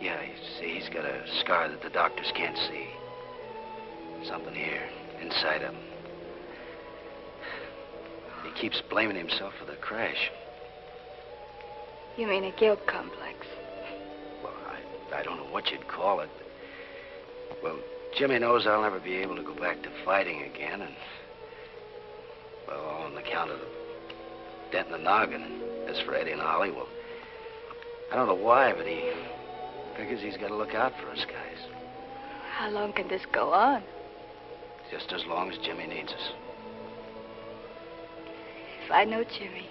Yeah, you see, he's got a scar that the doctors can't see. Something here, inside him. He keeps blaming himself for the crash. You mean a guilt complex? Well, I don't know what you'd call it. Well, Jimmy knows I'll never be able to go back to fighting again, and, well, all on account of the dent in the noggin. As for Eddie and Ollie, well, I don't know why, but he figures he's got to look out for us guys. How long can this go on? Just as long as Jimmy needs us. If I know Jimmy,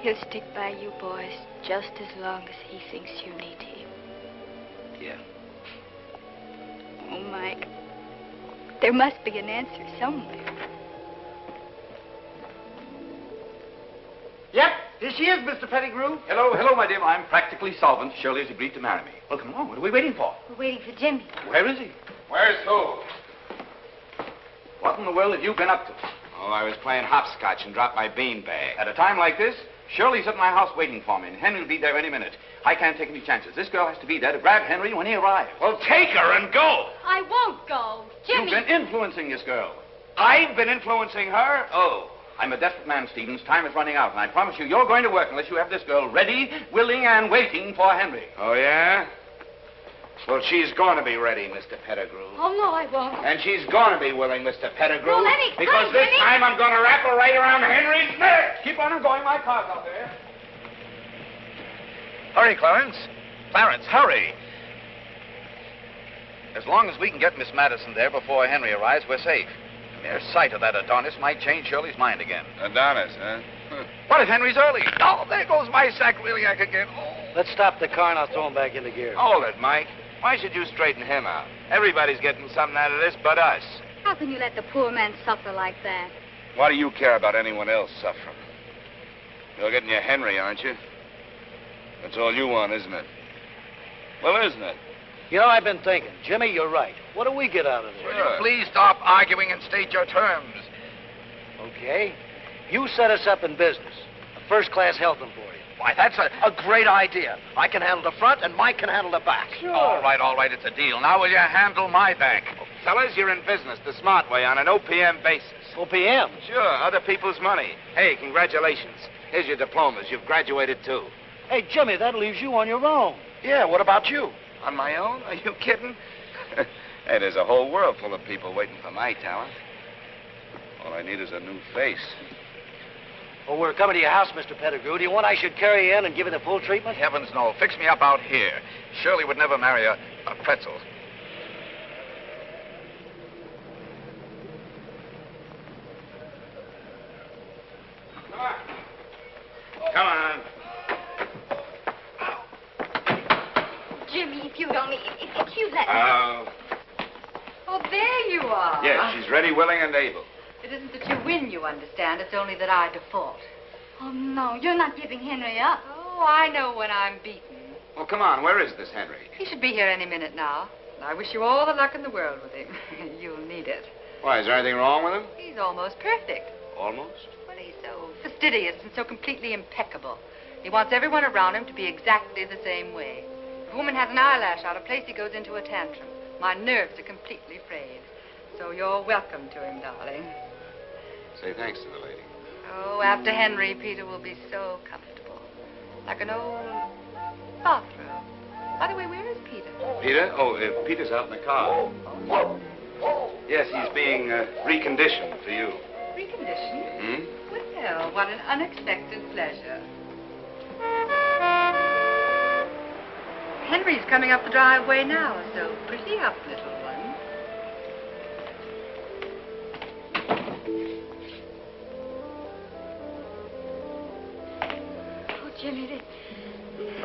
he'll stick by you boys just as long as he thinks you need him. Yeah. Oh, Mike, there must be an answer somewhere. Yep, here she is, Mr. Pedigrew. Hello, my dear. I'm practically solvent. Shirley has agreed to marry me. Well, come on. What are we waiting for? We're waiting for Jimmy. Where is he? Where's who? What in the world have you been up to? Oh, I was playing hopscotch and dropped my beanbag. At a time like this, Shirley's at my house waiting for me, and Henry will be there any minute. I can't take any chances. This girl has to be there to grab Henry when he arrives. Well, take her and go. I won't go. Jimmy. You've been influencing this girl. I've been influencing her? Oh, I'm a desperate man, Stevens. Time is running out, and I promise you're going to work unless you have this girl ready, willing, and waiting for Henry. Oh, yeah? Well, she's going to be ready, Mr. Pedigrew. Oh, no, I won't. And she's going to be willing, Mr. Pedigrew. Well, let me because come, this Jimmy. time I'm going to wrap her right around Henry's neck. keep on going. My car's out there. Hurry, Clarence. Clarence, hurry. As long as we can get Miss Madison there before Henry arrives, we're safe. The mere sight of that Adonis might change Shirley's mind again. Adonis, huh? What if Henry's early? Oh, there goes my sacroiliac again. Oh. Let's stop the car and I'll throw him back into gear. Hold it, Mike. Why should you straighten him out? Everybody's getting something out of this but us. How can you let the poor man suffer like that? Why do you care about anyone else suffering? You're getting your Henry, aren't you? That's all you want, isn't it? Well, isn't it? You know, I've been thinking. Jimmy, you're right. What do we get out of this? Will you please stop arguing and state your terms? Okay. You set us up in business. A first-class health employee. Why, that's a great idea. I can handle the front, and Mike can handle the back. Sure. All right, it's a deal. Now will you handle my back? Fellas, you're in business the smart way on an OPM basis. OPM? Sure, other people's money. Hey, congratulations. Here's your diplomas. You've graduated, too. Hey, Jimmy, that leaves you on your own. Yeah, what about you? On my own? Are you kidding? Hey, there's a whole world full of people waiting for my talent. All I need is a new face. Well, we're coming to your house, Mr. Pedigrew. Do you want I should carry you in and give you the full treatment? Heavens, no. Fix me up out here. Shirley would never marry a pretzel. Come on. Jimmy, if you'd only... If you'd let me... Oh, there you are. Yes, she's ready, willing, and able. It isn't that you win, you understand. It's only that I default. Oh, no, you're not giving Henry up. Oh, I know when I'm beaten. Well, come on. Where is this Henry? He should be here any minute now. I wish you all the luck in the world with him. You'll need it. Why, is there anything wrong with him? He's almost perfect. Almost? Well, he's so fastidious and so completely impeccable. He wants everyone around him to be exactly the same way. If a woman has an eyelash out of place, he goes into a tantrum. My nerves are completely frayed. So you're welcome to him, darling. Say thanks to the lady. Oh, after Henry, Peter will be so comfortable. Like an old bathrobe. By the way, where is Peter? Peter? Oh, Peter's out in the car. Yes, he's being reconditioned for you. Reconditioned? Hmm? Well, what an unexpected pleasure. Henry's coming up the driveway now, so pretty up, little one. Oh, Jimmy,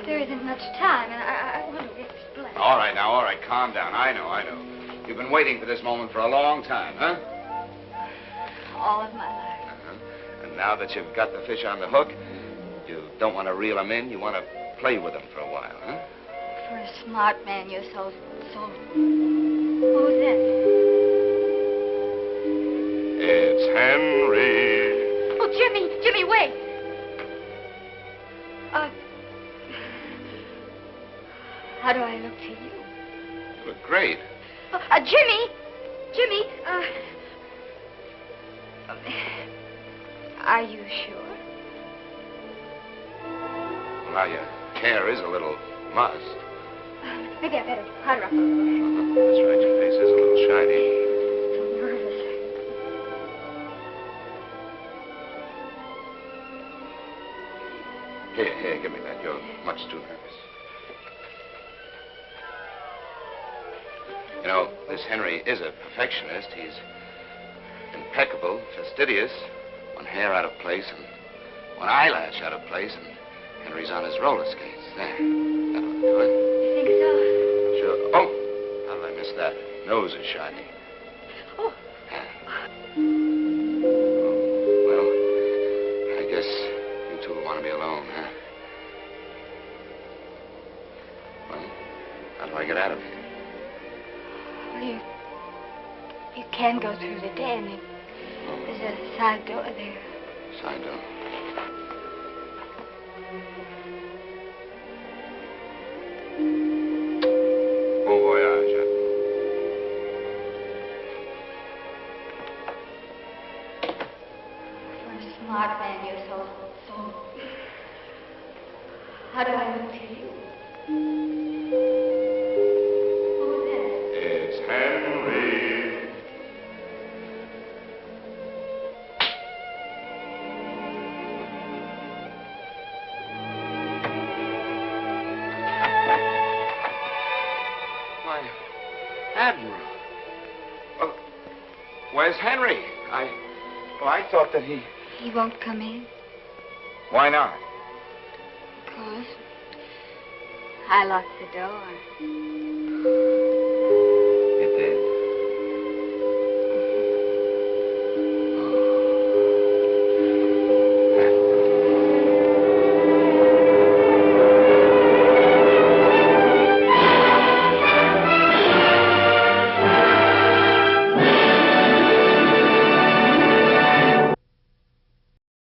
there isn't much time, and I want to explain. All right, now, all right. Calm down. I know. You've been waiting for this moment for a long time, huh? All of my life. Uh-huh. And now that you've got the fish on the hook, you don't want to reel them in. You want to play with them for a while, huh? For a smart man, you're so... Who's that? It's Henry. Oh, Jimmy, wait. How do I look to you? You look great. Jimmy, are you sure? Well, your hair is a little mussed. Maybe I better powder up a little. That's right, your face is a little shiny. So nervous. Here, give me that. You're much too nervous. You know, this Henry is a perfectionist. He's impeccable, fastidious, one hair out of place and one eyelash out of place, and Henry's on his roller skates. There. That ought to do it. You think so? Sure. Oh, how did I miss that? Nose is shiny. Oh. Well, I guess you two want to be alone, huh? Well, how do I get out of here? Well, you can go through the den. There's a side door there. Side door. Bon voyage. For a smart man, you're so... How do I look to you? Who's this? It's Henry. Admiral. Well, where's Henry? I thought that he... He won't come in. Why not? Because I locked the door.